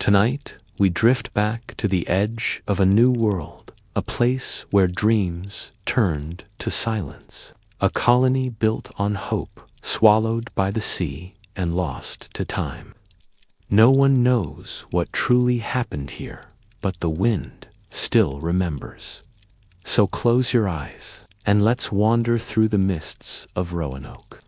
Tonight, we drift back to the edge of a new world, a place where dreams turned to silence, a colony built on hope, swallowed by the sea and lost to time. No one knows what truly happened here, but the wind still remembers. So close your eyes, and let's wander through the mists of Roanoke.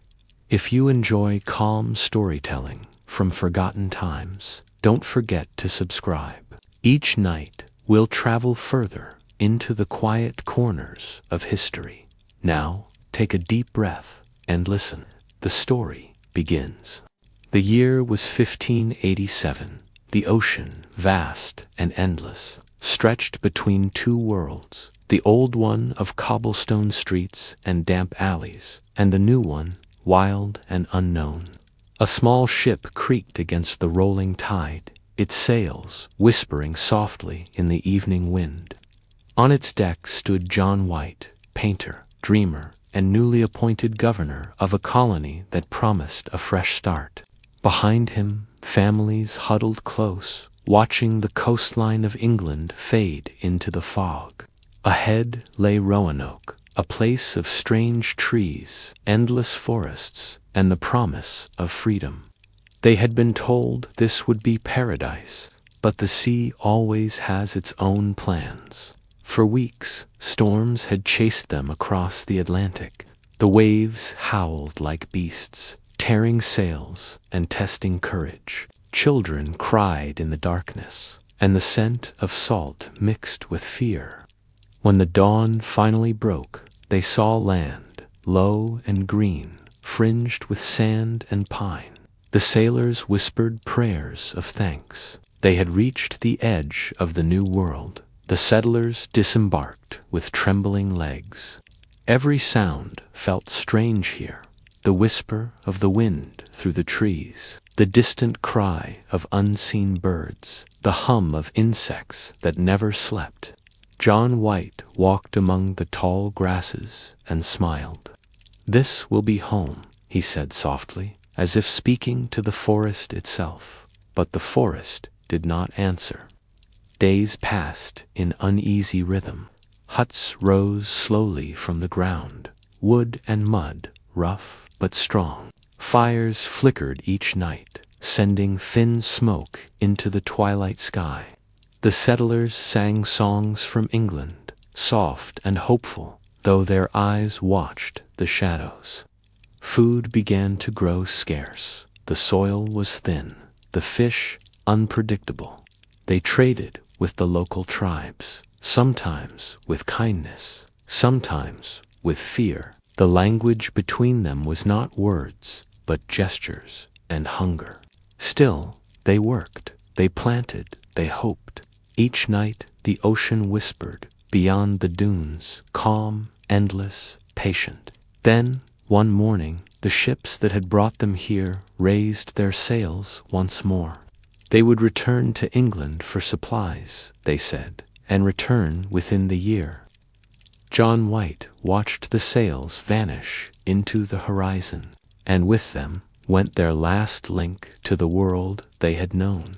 If you enjoy calm storytelling from forgotten times, don't forget to subscribe. Each night, we'll travel further into the quiet corners of history. Now, take a deep breath and listen. The story begins. The year was 1587. The ocean, vast and endless, stretched between two worlds, the old one of cobblestone streets and damp alleys, and the new one, wild and unknown. A small ship creaked against the rolling tide, its sails whispering softly in the evening wind. On its deck stood John White, painter, dreamer, and newly appointed governor of a colony that promised a fresh start. Behind him, families huddled close, watching the coastline of England fade into the fog. Ahead lay Roanoke, a place of strange trees, endless forests, and the promise of freedom. They had been told this would be paradise, but the sea always has its own plans. For weeks, storms had chased them across the Atlantic. The waves howled like beasts, tearing sails and testing courage. Children cried in the darkness, and the scent of salt mixed with fear. When the dawn finally broke, they saw land, low and green, fringed with sand and pine. The sailors whispered prayers of thanks. They had reached the edge of the new world. The settlers disembarked with trembling legs. Every sound felt strange here. The whisper of the wind through the trees, the distant cry of unseen birds, the hum of insects that never slept. John White walked among the tall grasses and smiled. "This will be home," he said softly, as if speaking to the forest itself. But the forest did not answer. Days passed in uneasy rhythm. Huts rose slowly from the ground, wood and mud, rough but strong. Fires flickered each night, sending thin smoke into the twilight sky. The settlers sang songs from England, soft and hopeful, though their eyes watched the shadows. Food began to grow scarce. The soil was thin, the fish unpredictable. They traded with the local tribes, sometimes with kindness, sometimes with fear. The language between them was not words, but gestures and hunger. Still, they worked, they planted, they hoped. Each night the ocean whispered, beyond the dunes, calm, endless, patient. Then, one morning, the ships that had brought them here raised their sails once more. They would return to England for supplies, they said, and return within the year. John White watched the sails vanish into the horizon, and with them went their last link to the world they had known.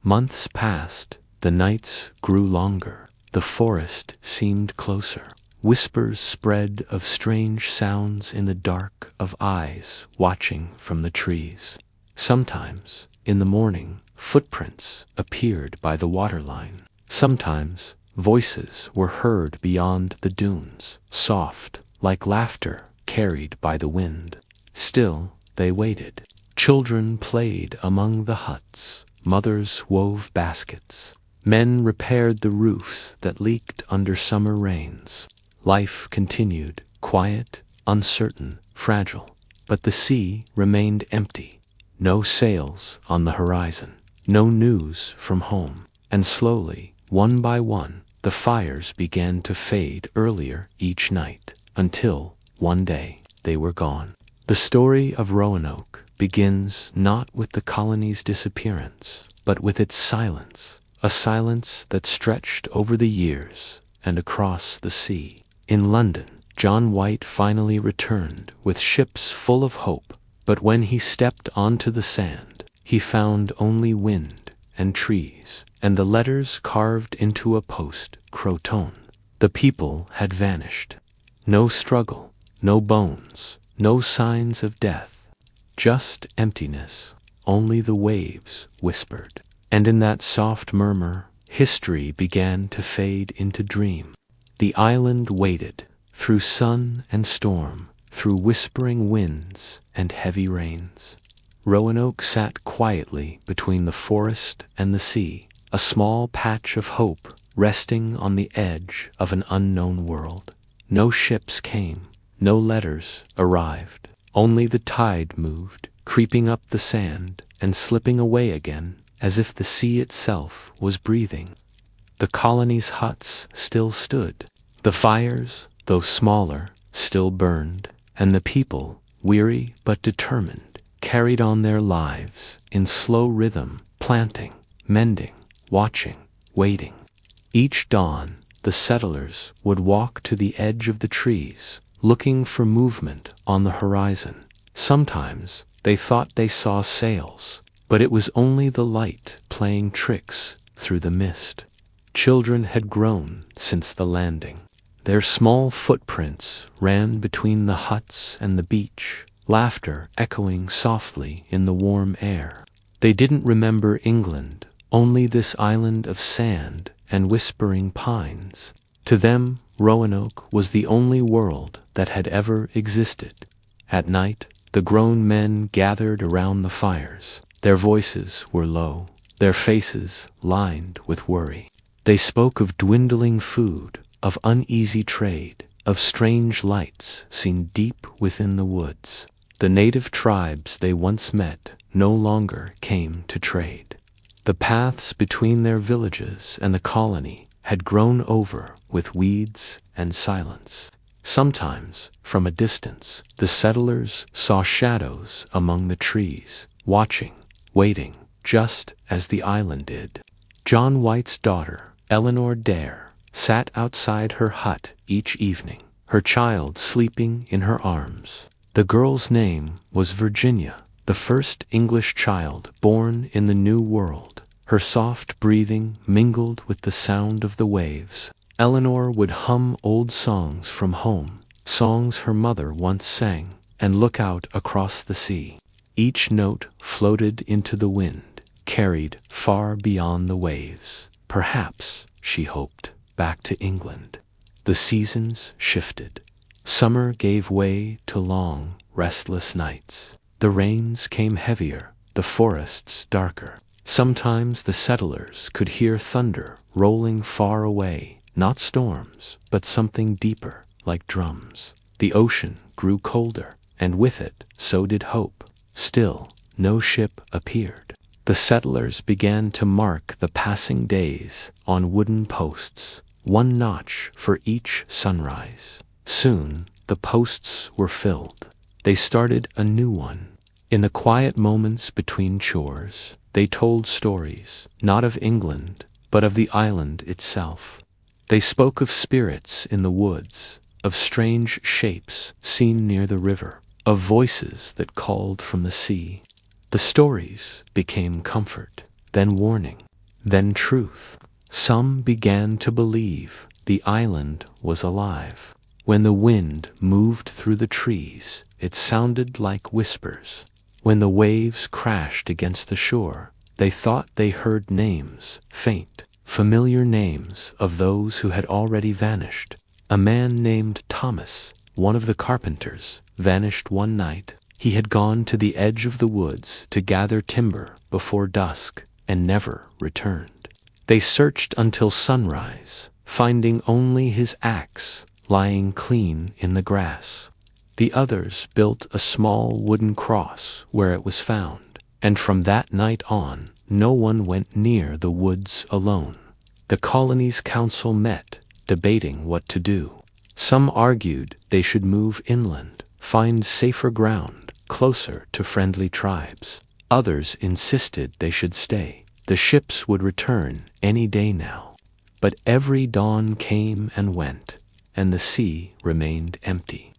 Months passed, the nights grew longer, the forest seemed closer. Whispers spread of strange sounds in the dark of eyes watching from the trees. Sometimes, in the morning, footprints appeared by the waterline. Sometimes, voices were heard beyond the dunes, soft, like laughter carried by the wind. Still, they waited. Children played among the huts. Mothers wove baskets. Men repaired the roofs that leaked under summer rains. Life continued, quiet, uncertain, fragile. But the sea remained empty. No sails on the horizon. No news from home. And slowly, one by one, the fires began to fade earlier each night, until, one day, they were gone. The story of Roanoke begins not with the colony's disappearance, but with its silence, a silence that stretched over the years and across the sea. In London, John White finally returned with ships full of hope, but when he stepped onto the sand, he found only wind, and trees, and the letters carved into a post, Croton. The people had vanished. No struggle, no bones, no signs of death. Just emptiness. Only the waves whispered. And in that soft murmur, history began to fade into dream. The island waited, through sun and storm, through whispering winds and heavy rains. Roanoke sat quietly between the forest and the sea, a small patch of hope resting on the edge of an unknown world. No ships came, no letters arrived. Only the tide moved, creeping up the sand and slipping away again, as if the sea itself was breathing. The colony's huts still stood. The fires, though smaller, still burned, and the people, weary but determined, carried on their lives in slow rhythm, planting, mending, watching, waiting. Each dawn, the settlers would walk to the edge of the trees, looking for movement on the horizon. Sometimes they thought they saw sails, but it was only the light playing tricks through the mist. Children had grown since the landing. Their small footprints ran between the huts and the beach, laughter echoing softly in the warm air. They didn't remember England, only this island of sand and whispering pines. To them, Roanoke was the only world that had ever existed. At night, the grown men gathered around the fires. Their voices were low, their faces lined with worry. They spoke of dwindling food, of uneasy trade, of strange lights seen deep within the woods. The native tribes they once met no longer came to trade. The paths between their villages and the colony had grown over with weeds and silence. Sometimes, from a distance, the settlers saw shadows among the trees, watching, waiting, just as the island did. John White's daughter, Eleanor Dare, sat outside her hut each evening, her child sleeping in her arms. The girl's name was Virginia, the first English child born in the New World. Her soft breathing mingled with the sound of the waves. Eleanor would hum old songs from home, songs her mother once sang, and look out across the sea. Each note floated into the wind, carried far beyond the waves. Perhaps, she hoped, back to England. The seasons shifted. Summer gave way to long, restless nights. The rains came heavier, the forests darker. Sometimes the settlers could hear thunder rolling far away, not storms, but something deeper, like drums. The ocean grew colder, and with it, so did hope. Still, no ship appeared. The settlers began to mark the passing days on wooden posts, one notch for each sunrise. Soon, the posts were filled. They started a new one. In the quiet moments between chores, they told stories, not of England, but of the island itself. They spoke of spirits in the woods, of strange shapes seen near the river, of voices that called from the sea. The stories became comfort, then warning, then truth. Some began to believe the island was alive. When the wind moved through the trees, it sounded like whispers. When the waves crashed against the shore, they thought they heard names, faint, familiar names of those who had already vanished. A man named Thomas, one of the carpenters, vanished one night. He had gone to the edge of the woods to gather timber before dusk and never returned. They searched until sunrise, finding only his axe lying clean in the grass. The others built a small wooden cross where it was found, and from that night on, no one went near the woods alone. The colony's council met, debating what to do. Some argued they should move inland, find safer ground, closer to friendly tribes. Others insisted they should stay. The ships would return any day now. But every dawn came and went, and the sea remained empty.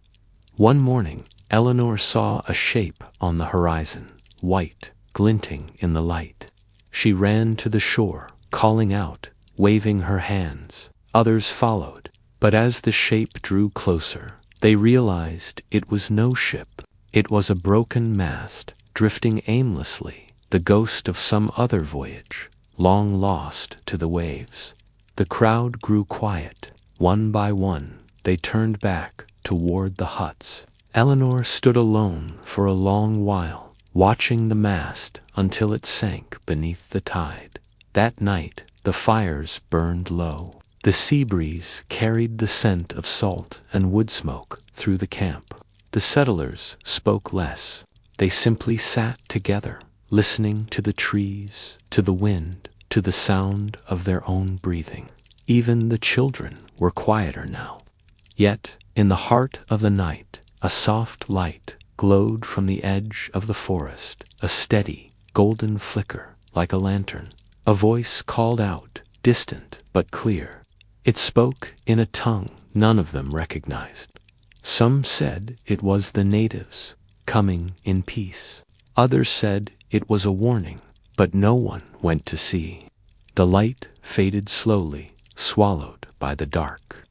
One morning, Eleanor saw a shape on the horizon, white, glinting in the light. She ran to the shore, calling out, waving her hands. Others followed, but as the shape drew closer, they realized it was no ship. It was a broken mast, drifting aimlessly, the ghost of some other voyage, long lost to the waves. The crowd grew quiet. One by one, they turned back toward the huts. Eleanor stood alone for a long while, watching the mast until it sank beneath the tide. That night, the fires burned low. The sea breeze carried the scent of salt and wood smoke through the camp. The settlers spoke less. They simply sat together, listening to the trees, to the wind, to the sound of their own breathing. Even the children were quieter now. Yet, in the heart of the night, a soft light glowed from the edge of the forest, a steady, golden flicker, like a lantern. A voice called out, distant but clear. It spoke in a tongue none of them recognized. Some said it was the natives, coming in peace. Others said it was a warning, but no one went to see. The light faded slowly, swallowed by the dark.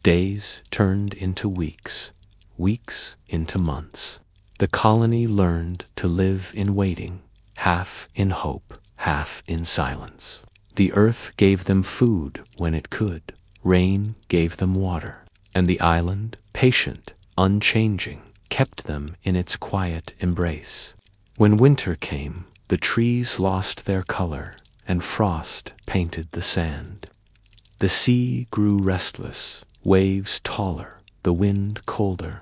Days turned into weeks, weeks into months. The colony learned to live in waiting, half in hope, half in silence. The earth gave them food when it could, rain gave them water, and the island, patient, unchanging, kept them in its quiet embrace. When winter came, the trees lost their color, and frost painted the sand. The sea grew restless, waves taller, the wind colder.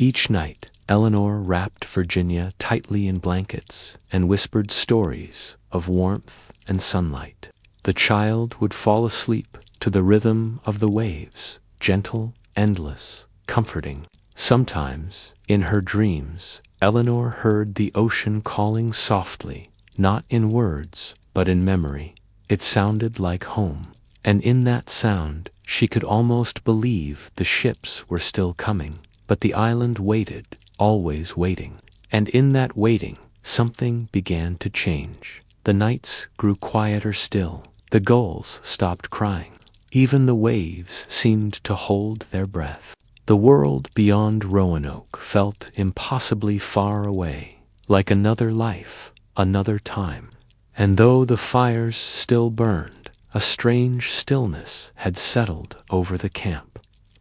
Each night, Eleanor wrapped Virginia tightly in blankets and whispered stories of warmth and sunlight. The child would fall asleep to the rhythm of the waves, gentle, endless, comforting. Sometimes, in her dreams, Eleanor heard the ocean calling softly, not in words, but in memory. It sounded like home, and in that sound, she could almost believe the ships were still coming. But the island waited, always waiting. And in that waiting, something began to change. The nights grew quieter still. The gulls stopped crying. Even the waves seemed to hold their breath. The world beyond Roanoke felt impossibly far away, like another life, another time. And though the fires still burned, a strange stillness had settled over the camp.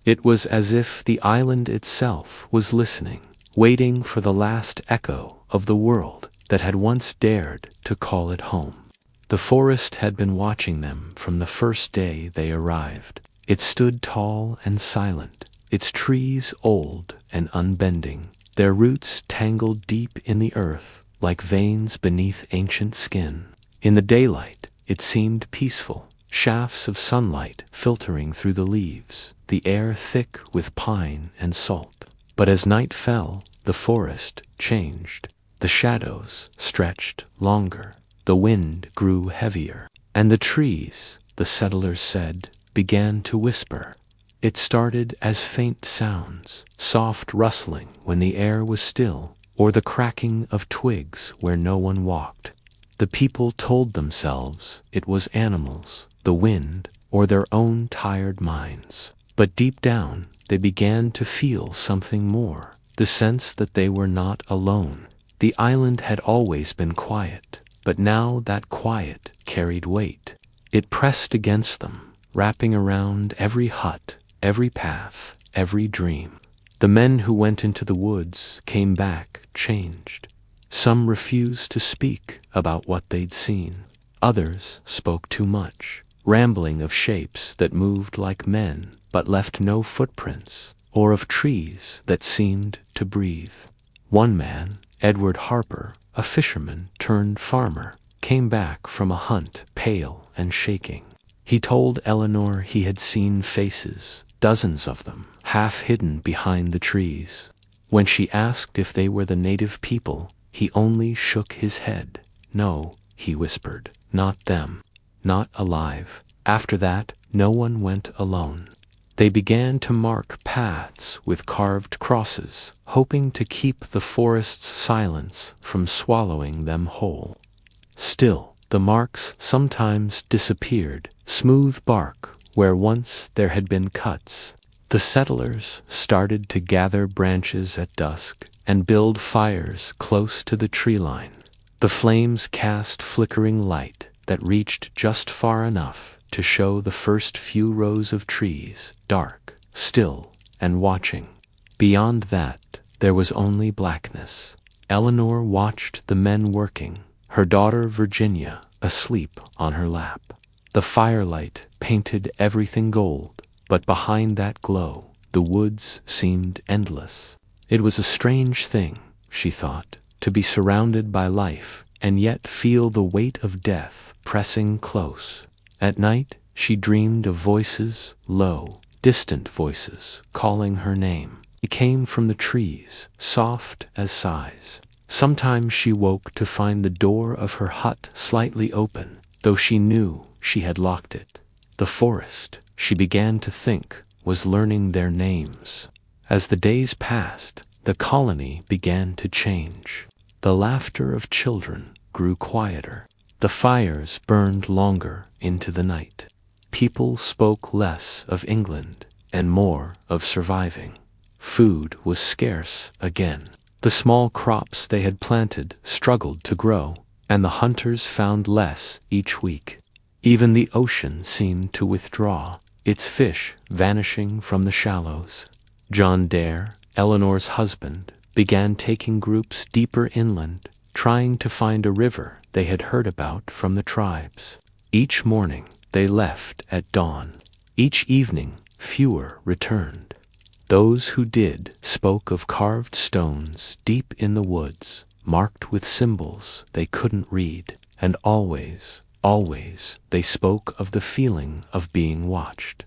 It was as if the island itself was listening, waiting for the last echo of the world that had once dared to call it home. The forest had been watching them from the first day they arrived. It stood tall and silent, its trees old and unbending, their roots tangled deep in the earth like veins beneath ancient skin. In the daylight, it seemed peaceful, shafts of sunlight filtering through the leaves, the air thick with pine and salt. But as night fell, the forest changed. The shadows stretched longer, the wind grew heavier, and the trees, the settlers said, began to whisper. It started as faint sounds, soft rustling when the air was still, or the cracking of twigs where no one walked. The people told themselves it was animals, the wind, or their own tired minds. But deep down, they began to feel something more, the sense that they were not alone. The island had always been quiet, but now that quiet carried weight. It pressed against them, wrapping around every hut, every path, every dream. The men who went into the woods came back changed. Some refused to speak about what they'd seen. Others spoke too much, rambling of shapes that moved like men but left no footprints, or of trees that seemed to breathe. One man, Edward Harper, a fisherman turned farmer, came back from a hunt pale and shaking. He told Eleanor he had seen faces, dozens of them, half hidden behind the trees. When she asked if they were the native people, he only shook his head. No, he whispered, not them, not alive. After that, no one went alone. They began to mark paths with carved crosses, hoping to keep the forest's silence from swallowing them whole. Still, The marks sometimes disappeared, smooth bark where once there had been cuts. The settlers started to gather branches at dusk and build fires close to the tree line. The flames cast flickering light that reached just far enough to show the first few rows of trees, dark, still, and watching. Beyond that, there was only blackness. Eleanor watched the men working, her daughter Virginia asleep on her lap. The firelight painted everything gold, but behind that glow, the woods seemed endless. It was a strange thing, she thought, to be surrounded by life and yet feel the weight of death pressing close. At night, she dreamed of voices, low, distant voices, calling her name. It came from the trees, soft as sighs. Sometimes she woke to find the door of her hut slightly open, though she knew she had locked it. The forest, she began to think, was learning their names. As the days passed, the colony began to change. The laughter of children grew quieter. The fires burned longer into the night. People spoke less of England and more of surviving. Food was scarce again. The small crops they had planted struggled to grow, and the hunters found less each week. Even the ocean seemed to withdraw, its fish vanishing from the shallows. John Dare, Eleanor's husband, began taking groups deeper inland, trying to find a river they had heard about from the tribes. Each morning they left at dawn. Each evening fewer returned. Those who did spoke of carved stones deep in the woods, marked with symbols they couldn't read, and always, always they spoke of the feeling of being watched.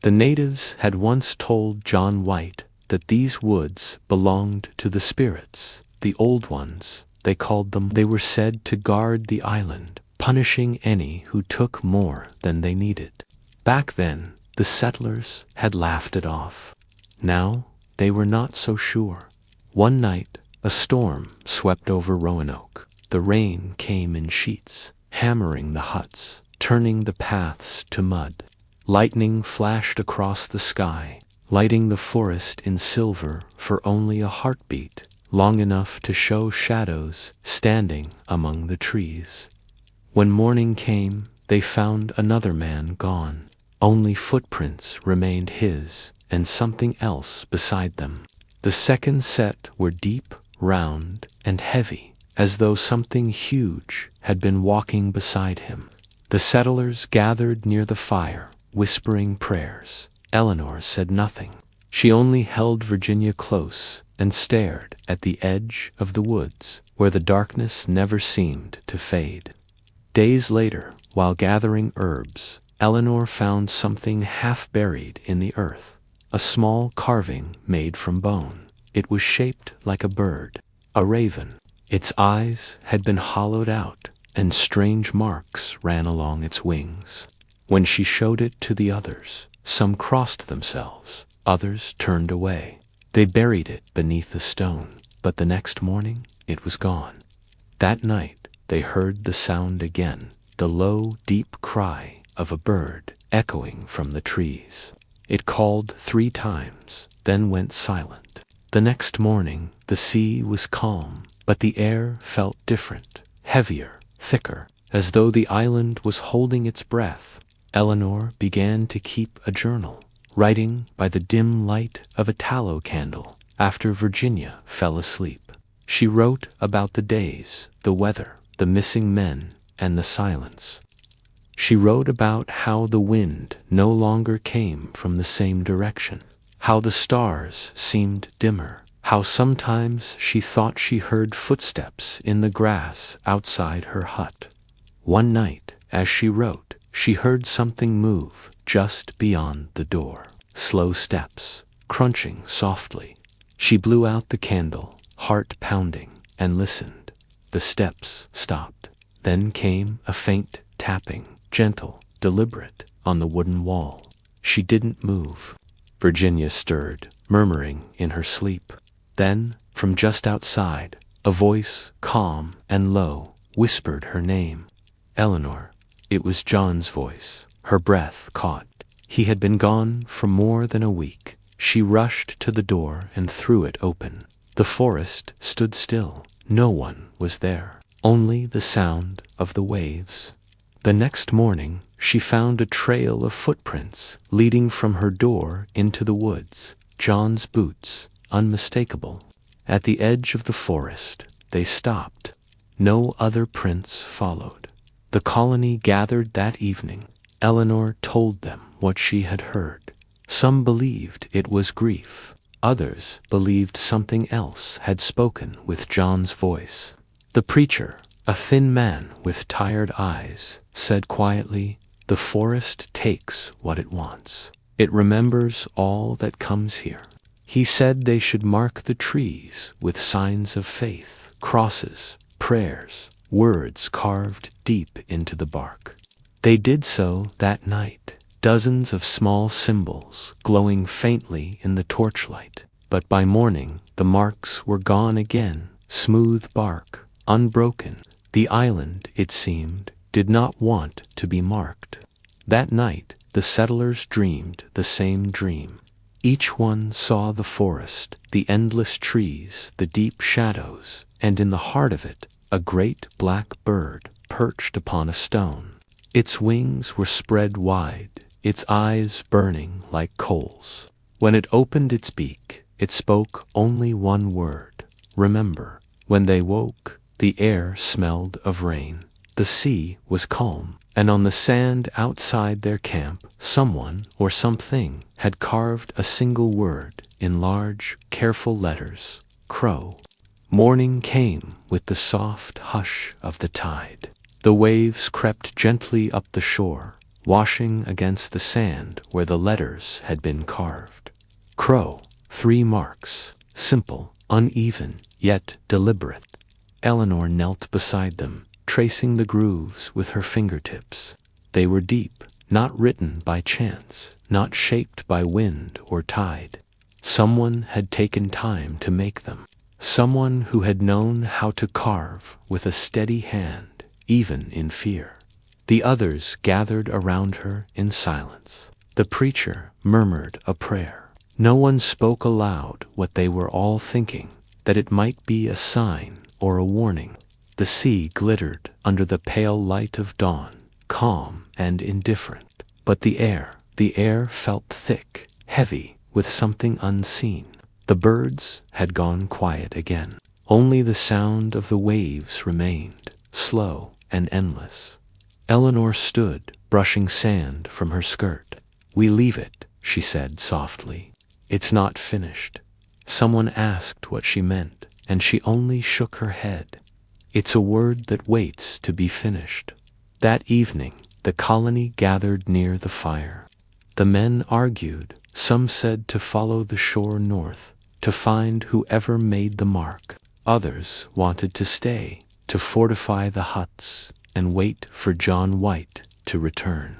The natives had once told John White that these woods belonged to the spirits, the old ones, they called them. They were said to guard the island, punishing any who took more than they needed. Back then, the settlers had laughed it off. Now, they were not so sure. One night, a storm swept over Roanoke. The rain came in sheets, hammering the huts, turning the paths to mud. Lightning flashed across the sky, lighting the forest in silver for only a heartbeat, long enough to show shadows standing among the trees. When morning came, they found another man gone. Only footprints remained his, and something else beside them. The second set were deep, round, and heavy, as though something huge had been walking beside him. The settlers gathered near the fire, whispering prayers. Eleanor said nothing. She only held Virginia close and stared at the edge of the woods, where the darkness never seemed to fade. Days later, while gathering herbs, Eleanor found something half buried in the earth, a small carving made from bone. It was shaped like a bird, a raven. Its eyes had been hollowed out, and strange marks ran along its wings. When she showed it to the others, some crossed themselves, others turned away. They buried it beneath a stone, but the next morning it was gone. That night they heard the sound again, the low, deep cry of a bird echoing from the trees. It called 3 times, then went silent. The next morning the sea was calm, but the air felt different, heavier, thicker, as though the island was holding its breath. Eleanor began to keep a journal, writing by the dim light of a tallow candle after Virginia fell asleep. She wrote about the days, the weather, the missing men, and the silence. She wrote about how the wind no longer came from the same direction, how the stars seemed dimmer, how sometimes she thought she heard footsteps in the grass outside her hut. One night, as she wrote, she heard something move just beyond the door. Slow steps, crunching softly. She blew out the candle, heart pounding, and listened. The steps stopped. Then came a faint tapping, gentle, deliberate, on the wooden wall. She didn't move. Virginia stirred, murmuring in her sleep. Then, from just outside, a voice, calm and low, whispered her name. Eleanor. It was John's voice, her breath caught. He had been gone for more than a week. She rushed to the door and threw it open. The forest stood still. No one was there, only the sound of the waves. The next morning, she found a trail of footprints leading from her door into the woods. John's boots, unmistakable. At the edge of the forest, they stopped. No other prints followed. The colony gathered that evening. Eleanor told them what she had heard. Some believed it was grief. Others believed something else had spoken with John's voice. The preacher, a thin man with tired eyes, said quietly, "The forest takes what it wants. It remembers all that comes here." He said they should mark the trees with signs of faith, crosses, prayers, words carved deep into the bark. They did so that night, dozens of small symbols glowing faintly in the torchlight. But by morning, the marks were gone again, smooth bark, unbroken. The island, it seemed, did not want to be marked. That night, the settlers dreamed the same dream. Each one saw the forest, the endless trees, the deep shadows, and in the heart of it, a great black bird perched upon a stone. Its wings were spread wide, its eyes burning like coals. When it opened its beak, it spoke only one word: remember. When they woke, the air smelled of rain. The sea was calm, and on the sand outside their camp, someone or something had carved a single word in large, careful letters: Crow. Morning came with the soft hush of the tide. The waves crept gently up the shore, washing against the sand where the letters had been carved. Crow, 3 marks, simple, uneven, yet deliberate. Eleanor knelt beside them, tracing the grooves with her fingertips. They were deep, not written by chance, not shaped by wind or tide. Someone had taken time to make them. Someone who had known how to carve with a steady hand, even in fear. The others gathered around her in silence. The preacher murmured a prayer. No one spoke aloud what they were all thinking, that it might be a sign or a warning. The sea glittered under the pale light of dawn, calm and indifferent. But the air felt thick, heavy, with something unseen. The birds had gone quiet again. Only the sound of the waves remained, slow and endless. Eleanor stood, brushing sand from her skirt. "We leave it," she said softly. "It's not finished." Someone asked what she meant, and she only shook her head. "It's a word that waits to be finished." That evening, the colony gathered near the fire. The men argued. Some said to follow the shore north, to find whoever made the mark. Others wanted to stay, to fortify the huts, and wait for John White to return.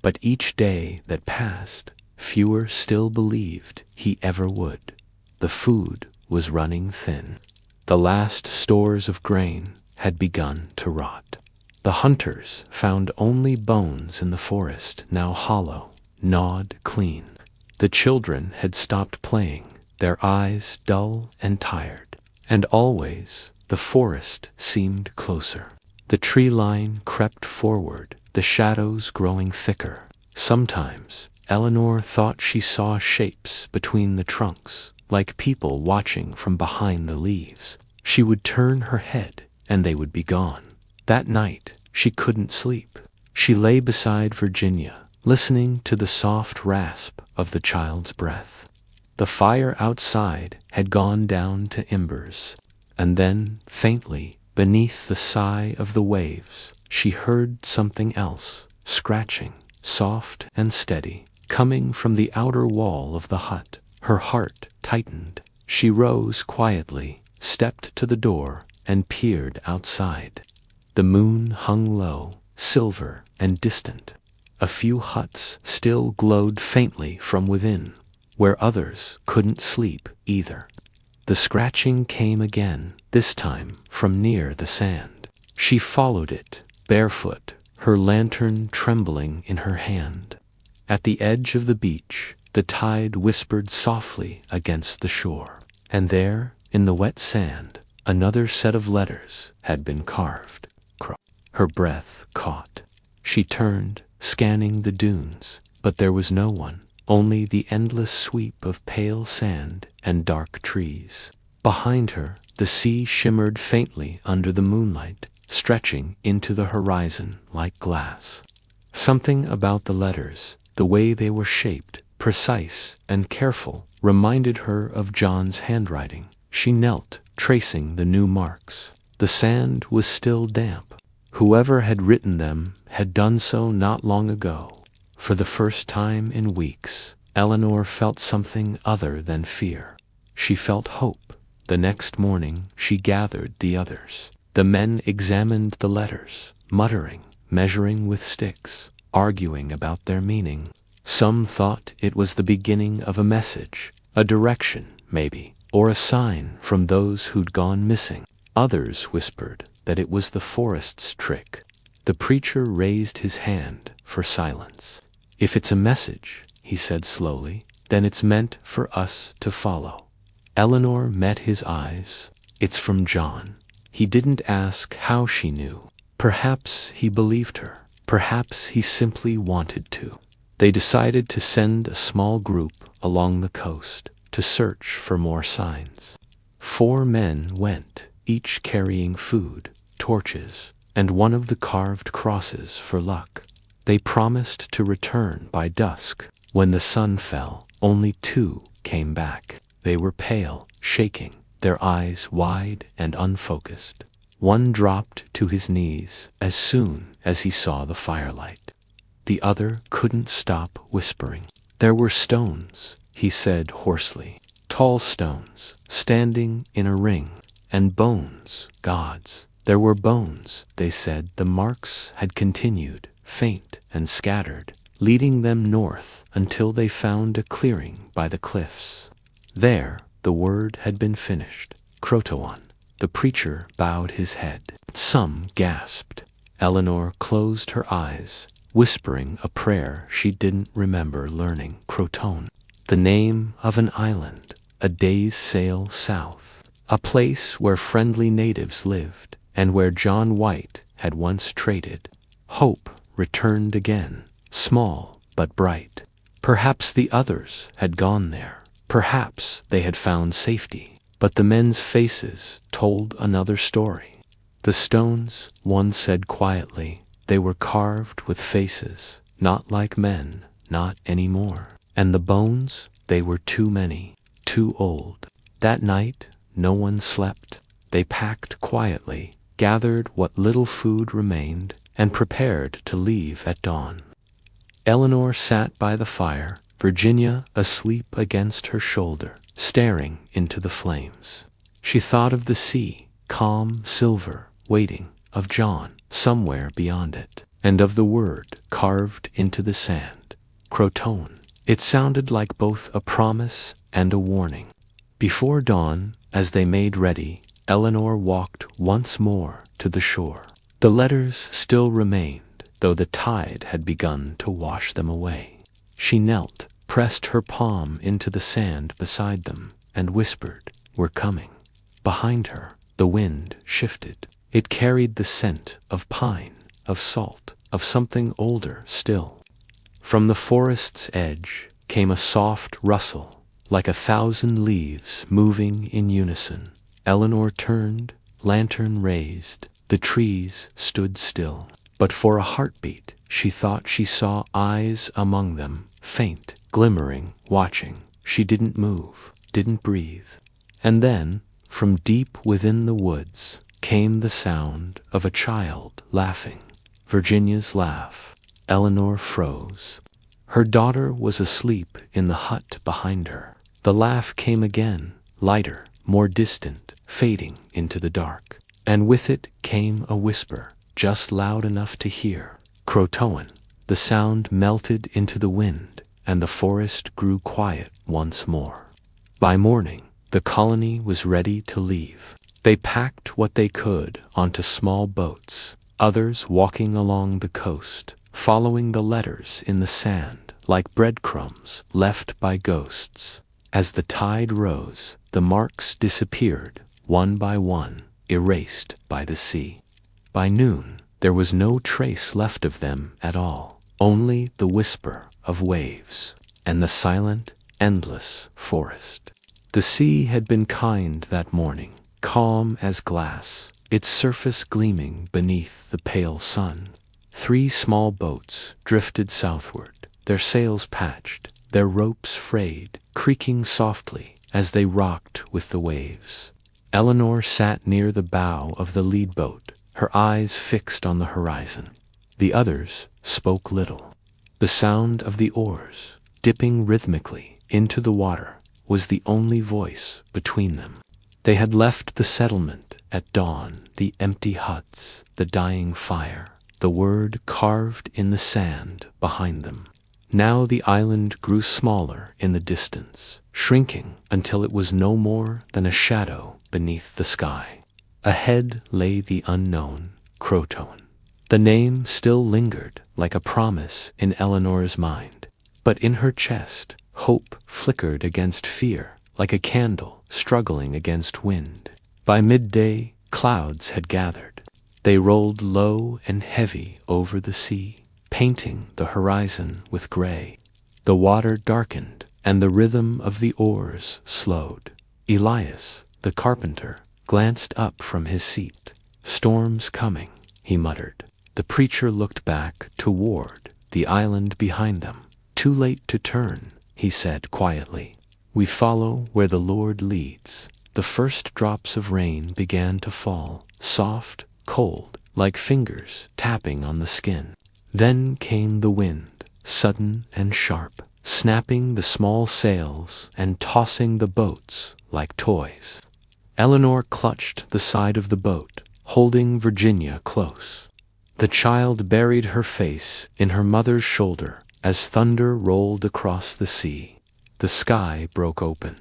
But each day that passed, fewer still believed he ever would. The food was running thin. The last stores of grain had begun to rot. The hunters found only bones in the forest, now hollow, gnawed clean. The children had stopped playing, their eyes dull and tired. And always the forest seemed closer. The tree line crept forward, the shadows growing thicker. Sometimes Eleanor thought she saw shapes between the trunks, like people watching from behind the leaves. She would turn her head, and they would be gone. That night, she couldn't sleep. She lay beside Virginia, listening to the soft rasp of the child's breath. The fire outside had gone down to embers, and then, faintly, beneath the sigh of the waves, she heard something else, scratching, soft and steady, coming from the outer wall of the hut. Her heart tightened. She rose quietly, stepped to the door, and peered outside. The moon hung low, silver and distant. A few huts still glowed faintly from within, where others couldn't sleep either. The scratching came again, this time from near the sand. She followed it, barefoot, her lantern trembling in her hand. At the edge of the beach, the tide whispered softly against the shore, and there, in the wet sand, another set of letters had been carved. Her breath caught. She turned, scanning the dunes, but there was no one, only the endless sweep of pale sand and dark trees. Behind her, the sea shimmered faintly under the moonlight, stretching into the horizon like glass. Something about the letters, the way they were shaped, precise and careful, reminded her of John's handwriting. She knelt, tracing the new marks. The sand was still damp. Whoever had written them had done so not long ago. For the first time in weeks, Eleanor felt something other than fear. She felt hope. The next morning, she gathered the others. The men examined the letters, muttering, measuring with sticks, arguing about their meaning. Some thought it was the beginning of a message, a direction, maybe, or a sign from those who'd gone missing. Others whispered that it was the forest's trick. The preacher raised his hand for silence. "If it's a message," he said slowly, "then it's meant for us to follow." Eleanor met his eyes. "It's from John." He didn't ask how she knew. Perhaps he believed her. Perhaps he simply wanted to. They decided to send a small group along the coast to search for more signs. 4 men went, each carrying food, torches, and one of the carved crosses for luck. They promised to return by dusk. When the sun fell, only 2 came back. They were pale, shaking, their eyes wide and unfocused. One dropped to his knees as soon as he saw the firelight. The other couldn't stop whispering. "There were stones," he said hoarsely, "tall stones, standing in a ring, and bones, gods. There were bones," they said. The marks had continued, faint and scattered, leading them north until they found a clearing by the cliffs. There, the word had been finished. Croatoan. The preacher bowed his head. Some gasped. Eleanor closed her eyes, whispering a prayer she didn't remember learning. Croton. The name of an island, a day's sail south. A place where friendly natives lived, and where John White had once traded. Hope returned again, small but bright. Perhaps the others had gone there. Perhaps they had found safety. But the men's faces told another story. The stones, one said quietly, they were carved with faces, not like men, not anymore. And the bones, they were too many, too old. That night, no one slept. They packed quietly, gathered what little food remained, and prepared to leave at dawn. Eleanor sat by the fire, Virginia asleep against her shoulder, staring into the flames. She thought of the sea, calm, silver, waiting, of John, somewhere beyond it, and of the word carved into the sand. Croton. It sounded like both a promise and a warning. Before dawn, as they made ready, Eleanor walked once more to the shore. The letters still remained, though the tide had begun to wash them away. She knelt, pressed her palm into the sand beside them, and whispered, "We're coming." Behind her, the wind shifted. It carried the scent of pine, of salt, of something older still. From the forest's edge came a soft rustle, like 1,000 leaves moving in unison. Eleanor turned, lantern raised. The trees stood still. But for a heartbeat, she thought she saw eyes among them, faint, glimmering, watching. She didn't move, didn't breathe. And then, from deep within the woods, came the sound of a child laughing. Virginia's laugh. Eleanor froze. Her daughter was asleep in the hut behind her. The laugh came again, lighter, more distant, fading into the dark. And with it came a whisper, just loud enough to hear. Croatoan. The sound melted into the wind, and the forest grew quiet once more. By morning, the colony was ready to leave. They packed what they could onto small boats. others walking along the coast, following the letters in the sand like breadcrumbs left by ghosts. As the tide rose, the marks disappeared, one by one, erased by the sea. By noon, there was no trace left of them at all, only the whisper of waves and the silent, endless forest. The sea had been kind that morning, calm as glass, its surface gleaming beneath the pale sun. 3 small boats drifted southward, their sails patched, their ropes frayed, creaking softly as they rocked with the waves. Eleanor sat near the bow of the lead boat, her eyes fixed on the horizon. The others spoke little. The sound of the oars, dipping rhythmically into the water, was the only voice between them. They had left the settlement at dawn, the empty huts, the dying fire, the word carved in the sand behind them. Now the island grew smaller in the distance, shrinking until it was no more than a shadow beneath the sky. Ahead lay the unknown, Croton. The name still lingered like a promise in Eleanor's mind, but in her chest, hope flickered against fear, like a candle struggling against wind. By midday, clouds had gathered. They rolled low and heavy over the sea, painting the horizon with gray. The water darkened, and the rhythm of the oars slowed. Elias, the carpenter, glanced up from his seat. "Storm's coming," he muttered. The preacher looked back toward the island behind them. "Too late to turn," he said quietly. "We follow where the Lord leads." The first drops of rain began to fall, soft, cold, like fingers tapping on the skin. Then came the wind, sudden and sharp, snapping the small sails and tossing the boats like toys. Eleanor clutched the side of the boat, holding Virginia close. The child buried her face in her mother's shoulder as thunder rolled across the sea. The sky broke open.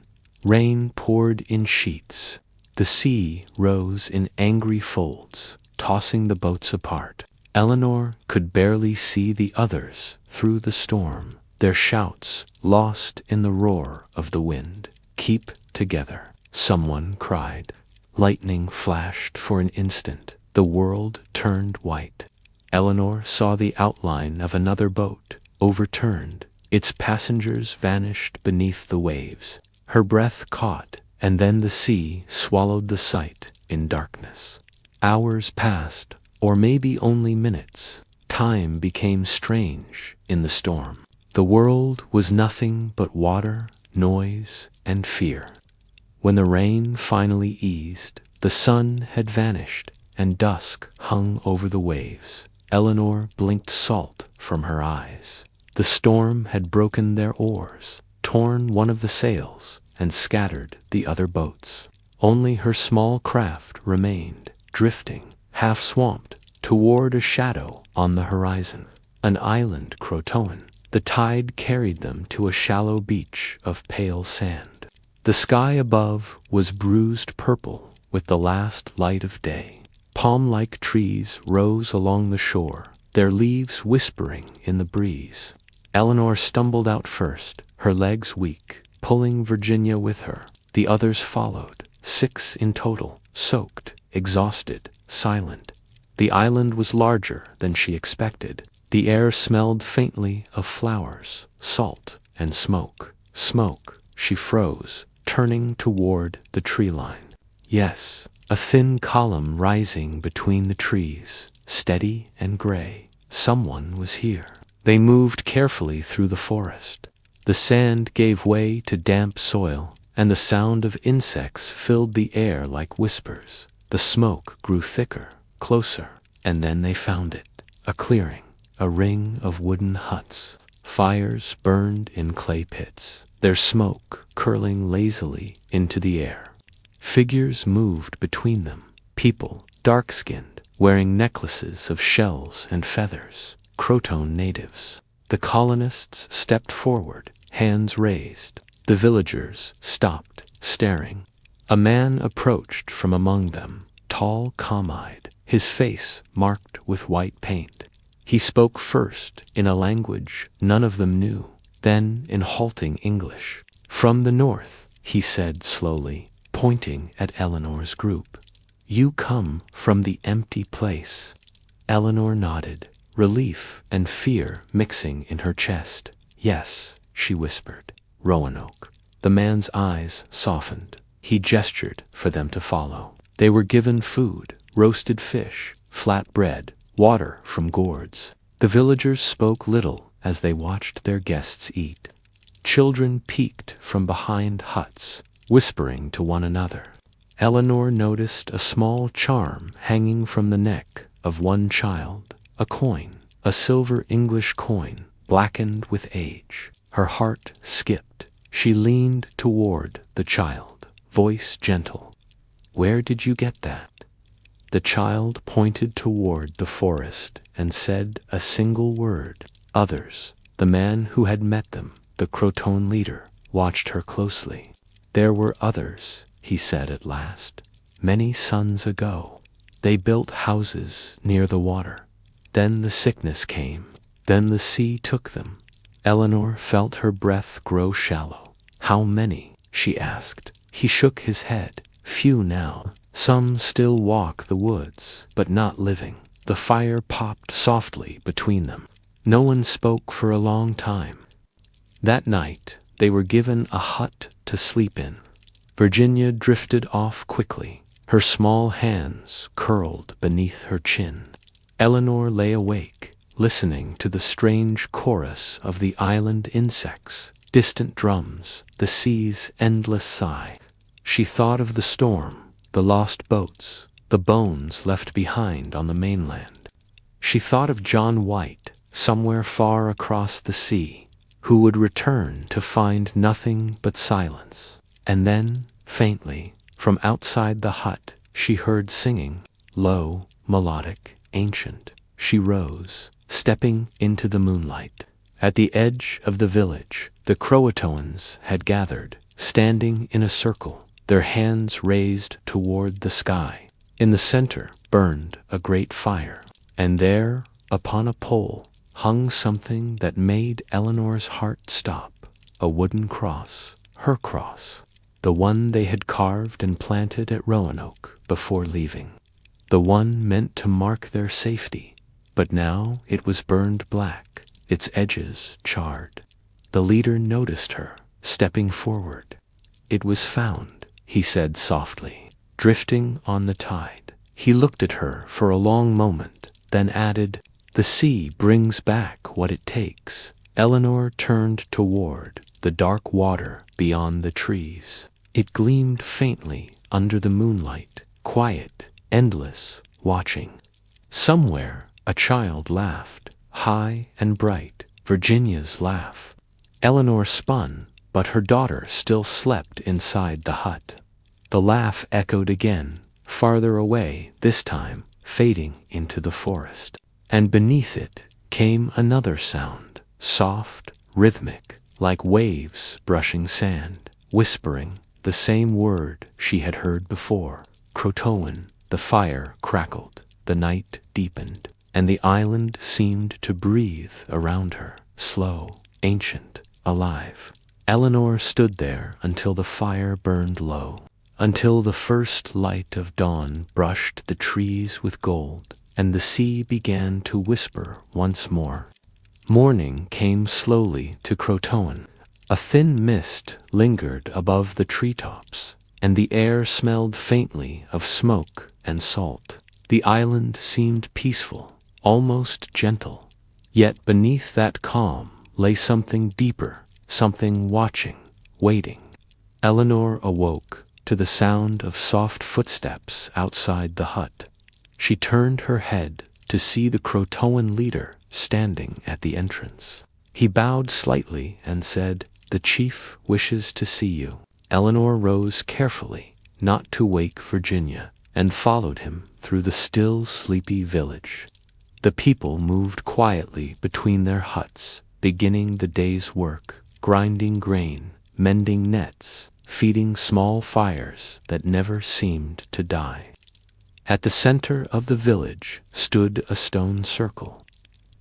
Rain poured in sheets. The sea rose in angry folds, tossing the boats apart. Eleanor could barely see the others through the storm, their shouts lost in the roar of the wind. "Keep together," someone cried. Lightning flashed for an instant. The world turned white. Eleanor saw the outline of another boat, overturned. Its passengers vanished beneath the waves. Her breath caught, and then the sea swallowed the sight in darkness. Hours passed, or maybe only minutes. Time became strange in the storm. The world was nothing but water, noise, and fear. When the rain finally eased, the sun had vanished, and dusk hung over the waves. Eleanor blinked salt from her eyes. The storm had broken their oars, torn one of the sails, and scattered the other boats. Only her small craft remained, drifting, half swamped, toward a shadow on the horizon. An island, Croton. The tide carried them to a shallow beach of pale sand. The sky above was bruised purple with the last light of day. Palm-like trees rose along the shore, their leaves whispering in the breeze. Eleanor stumbled out first, her legs weak, pulling Virginia with her. The others followed, 6 in total, soaked, exhausted, silent. The island was larger than she expected. The air smelled faintly of flowers, salt, and smoke. Smoke. She froze, turning toward the tree line. Yes, a thin column rising between the trees, steady and gray. Someone was here. They moved carefully through the forest. The sand gave way to damp soil, and the sound of insects filled the air like whispers. The smoke grew thicker, closer, and then they found it. A clearing, a ring of wooden huts. Fires burned in clay pits, their smoke curling lazily into the air. Figures moved between them, people, dark-skinned, wearing necklaces of shells and feathers. Croton natives. The colonists stepped forward, hands raised. The villagers stopped, staring. A man approached from among them, tall, calm-eyed, his face marked with white paint. He spoke first in a language none of them knew, then in halting English. "From the north," he said slowly, pointing at Eleanor's group. "You come from the empty place." Eleanor nodded, relief and fear mixing in her chest. "Yes," she whispered. "Roanoke." The man's eyes softened. He gestured for them to follow. They were given food, roasted fish, flat bread, water from gourds. The villagers spoke little as they watched their guests eat. Children peeked from behind huts, whispering to one another. Eleanor noticed a small charm hanging from the neck of one child, a coin, a silver English coin, blackened with age. Her heart skipped. She leaned toward the child, voice gentle. "Where did you get that?" The child pointed toward the forest and said a single word. Others, the man who had met them, the Croton leader, watched her closely. "There were others," he said at last. "Many suns ago. They built houses near the water. Then the sickness came. Then the sea took them." Eleanor felt her breath grow shallow. "How many?" she asked. He shook his head. "Few now. Some still walk the woods, but not living." The fire popped softly between them. No one spoke for a long time. That night, they were given a hut to sleep in. Virginia drifted off quickly, her small hands curled beneath her chin. Eleanor lay awake, listening to the strange chorus of the island insects, distant drums, the sea's endless sigh. She thought of the storm, the lost boats, the bones left behind on the mainland. She thought of John White, somewhere far across the sea, who would return to find nothing but silence. And then, faintly, from outside the hut, she heard singing, low, melodic, ancient. She rose, stepping into the moonlight. At the edge of the village, the Croatoans had gathered, standing in a circle, their hands raised toward the sky. In the center burned a great fire, and there, upon a pole, hung something that made Eleanor's heart stop. A wooden cross, her cross, the one they had carved and planted at Roanoke before leaving. The one meant to mark their safety, but now it was burned black, its edges charred. The leader noticed her, stepping forward. "It was found," he said softly, "drifting on the tide." He looked at her for a long moment, then added, "The sea brings back what it takes." Eleanor turned toward the dark water beyond the trees. It gleamed faintly under the moonlight, quiet, endless, watching. Somewhere a child laughed, high and bright, Virginia's laugh. Eleanor spun, but her daughter still slept inside the hut. The laugh echoed again, farther away this time, fading into the forest. And beneath it came another sound, soft, rhythmic, like waves brushing sand, whispering the same word she had heard before, Croatoan. The fire crackled, the night deepened, and the island seemed to breathe around her, slow, ancient, alive. Eleanor stood there until the fire burned low, until the first light of dawn brushed the trees with gold, and the sea began to whisper once more. Morning came slowly to Croatoan. A thin mist lingered above the treetops, and the air smelled faintly of smoke and salt. The island seemed peaceful, almost gentle. Yet beneath that calm lay something deeper, something watching, waiting. Eleanor awoke to the sound of soft footsteps outside the hut. She turned her head to see the Croatoan leader standing at the entrance. He bowed slightly and said, "The chief wishes to see you." Eleanor rose carefully, not to wake Virginia, and followed him through the still sleepy village. The people moved quietly between their huts, beginning the day's work, grinding grain, mending nets, feeding small fires that never seemed to die. At the center of the village stood a stone circle.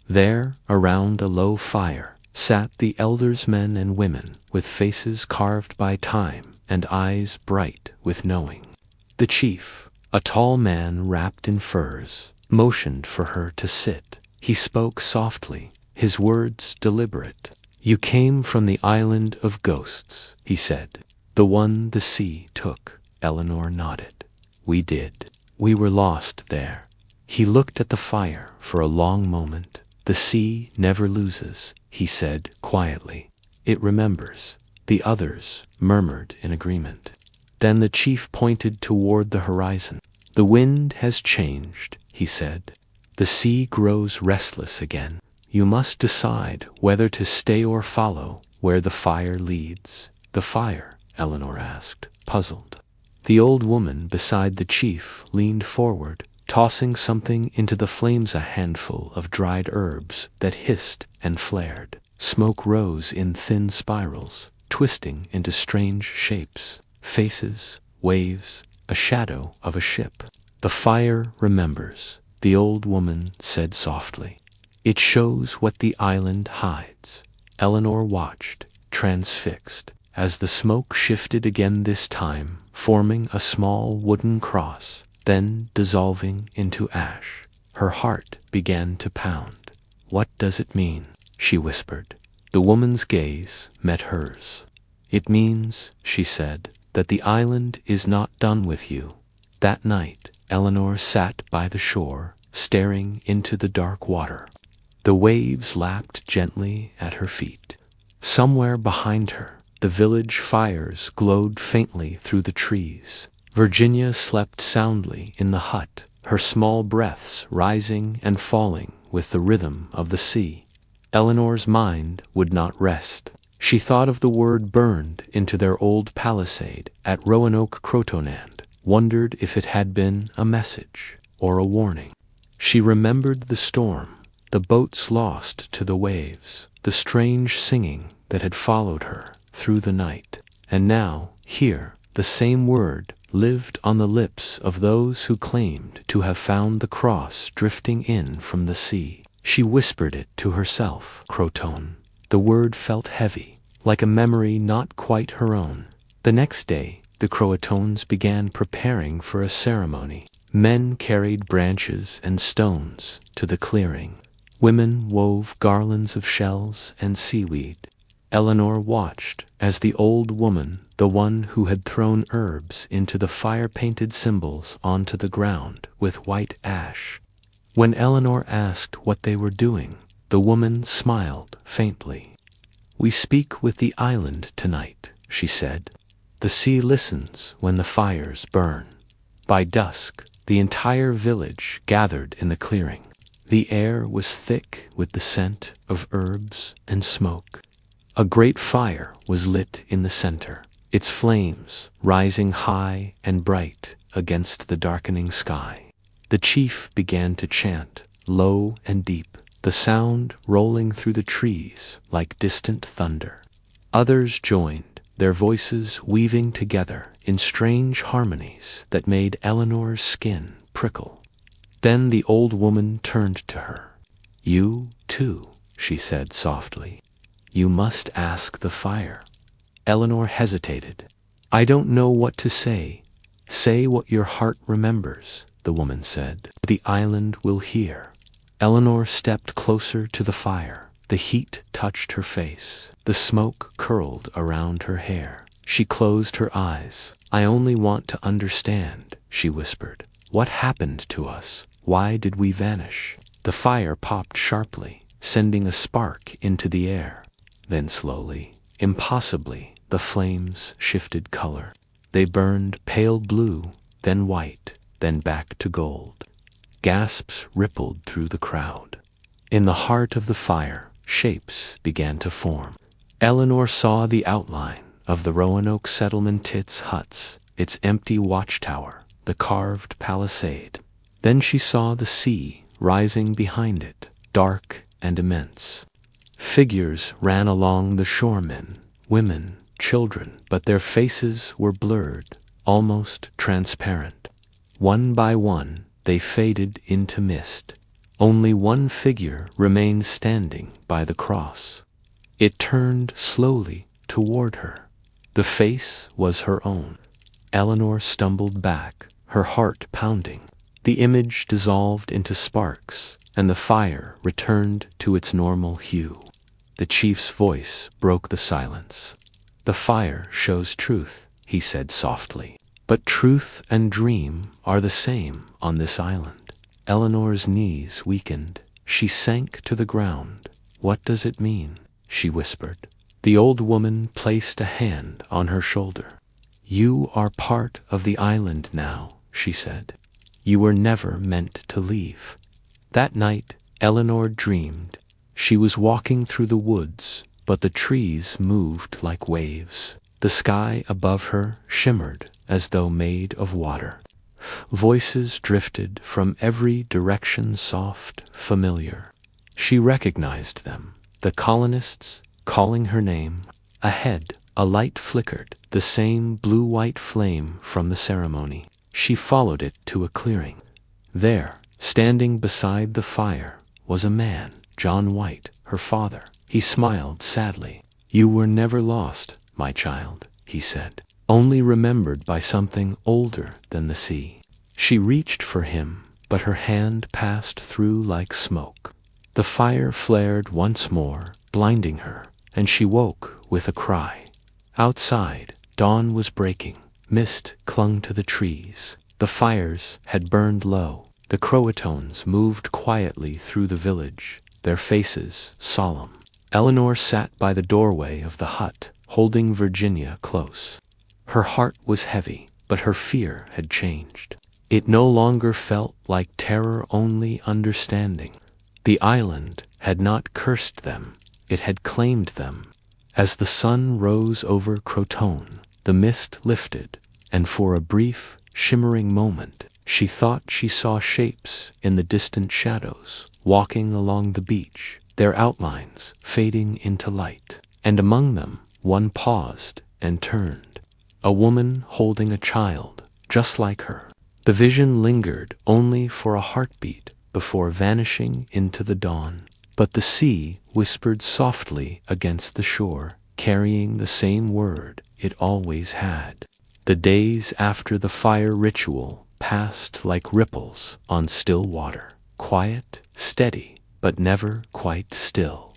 There, around a low fire, sat the elders, men and women, with faces carved by time and eyes bright with knowing. The chief, a tall man wrapped in furs, motioned for her to sit. He spoke softly, his words deliberate. "You came from the island of ghosts," he said. "The one the sea took." Eleanor nodded. "We did. We were lost there." He looked at the fire for a long moment. "The sea never loses," he said quietly. "It remembers." The others murmured in agreement. Then the chief pointed toward the horizon. "The wind has changed," he said. "The sea grows restless again. You must decide whether to stay or follow where the fire leads." "The fire?" Eleanor asked, puzzled. The old woman beside the chief leaned forward, tossing something into the flames, a handful of dried herbs that hissed and flared. Smoke rose in thin spirals, twisting into strange shapes, faces, waves, a shadow of a ship. "The fire remembers," the old woman said softly. "It shows what the island hides." Eleanor watched, transfixed, as the smoke shifted again, this time forming a small wooden cross, then dissolving into ash. Her heart began to pound. "What does it mean?" she whispered. The woman's gaze met hers. "It means," she said, "that the island is not done with you." That night, Eleanor sat by the shore, staring into the dark water. The waves lapped gently at her feet. Somewhere behind her, the village fires glowed faintly through the trees. Virginia slept soundly in the hut, her small breaths rising and falling with the rhythm of the sea. Eleanor's mind would not rest. She thought of the word burned into their old palisade at Roanoke Crotonand, wondered if it had been a message or a warning. She remembered the storm, the boats lost to the waves, the strange singing that had followed her through the night. And now, here, the same word lived on the lips of those who claimed to have found the cross drifting in from the sea. She whispered it to herself, Croton. The word felt heavy, like a memory not quite her own. The next day, the Croatones began preparing for a ceremony. Men carried branches and stones to the clearing. Women wove garlands of shells and seaweed. Eleanor watched as the old woman, the one who had thrown herbs into the fire-painted symbols onto the ground with white ash. When Eleanor asked what they were doing, the woman smiled faintly. "We speak with the island tonight," she said. "The sea listens when the fires burn." By dusk, the entire village gathered in the clearing. The air was thick with the scent of herbs and smoke. A great fire was lit in the center, its flames rising high and bright against the darkening sky. The chief began to chant, low and deep, the sound rolling through the trees like distant thunder. Others joined, their voices weaving together in strange harmonies that made Eleanor's skin prickle. Then the old woman turned to her. "You, too," she said softly. "You must ask the fire." Eleanor hesitated. "I don't know what to say." "Say what your heart remembers," the woman said. "The island will hear." Eleanor stepped closer to the fire. The heat touched her face. The smoke curled around her hair. She closed her eyes. "I only want to understand," she whispered. "What happened to us? Why did we vanish?" The fire popped sharply, sending a spark into the air. Then slowly, impossibly, the flames shifted color. They burned pale blue, then white, then back to gold. Gasps rippled through the crowd. In the heart of the fire, shapes began to form. Eleanor saw the outline of the Roanoke settlement, its huts, its empty watchtower, the carved palisade. Then she saw the sea rising behind it, dark and immense. Figures ran along the shore, men, women, children, but their faces were blurred, almost transparent. One by one, they faded into mist. Only one figure remained standing by the cross. It turned slowly toward her. The face was her own. Eleanor stumbled back, her heart pounding. The image dissolved into sparks, and the fire returned to its normal hue. The chief's voice broke the silence. "The fire shows truth," he said softly. "But truth and dream are the same on this island." Eleanor's knees weakened. She sank to the ground. "What does it mean?" she whispered. The old woman placed a hand on her shoulder. "You are part of the island now," she said. "You were never meant to leave." That night, Eleanor dreamed. She was walking through the woods, but the trees moved like waves. The sky above her shimmered as though made of water. Voices drifted from every direction, soft, familiar. She recognized them, the colonists calling her name. Ahead, a light flickered, the same blue-white flame from the ceremony. She followed it to a clearing. There, standing beside the fire, was a man, John White, her father. He smiled sadly. "You were never lost, my child," he said, "only remembered by something older than the sea." She reached for him, but her hand passed through like smoke. The fire flared once more, blinding her, and she woke with a cry. Outside, dawn was breaking. Mist clung to the trees. The fires had burned low. The Croatoans moved quietly through the village, their faces solemn. Eleanor sat by the doorway of the hut, holding Virginia close. Her heart was heavy, but her fear had changed. It no longer felt like terror, only understanding. The island had not cursed them, it had claimed them. As the sun rose over Crotone, the mist lifted, and for a brief, shimmering moment, she thought she saw shapes in the distant shadows, walking along the beach, their outlines fading into light. And among them, one paused and turned. A woman holding a child, just like her. The vision lingered only for a heartbeat before vanishing into the dawn. But the sea whispered softly against the shore, carrying the same word it always had. The days after the fire ritual passed like ripples on still water, quiet, steady, but never quite still.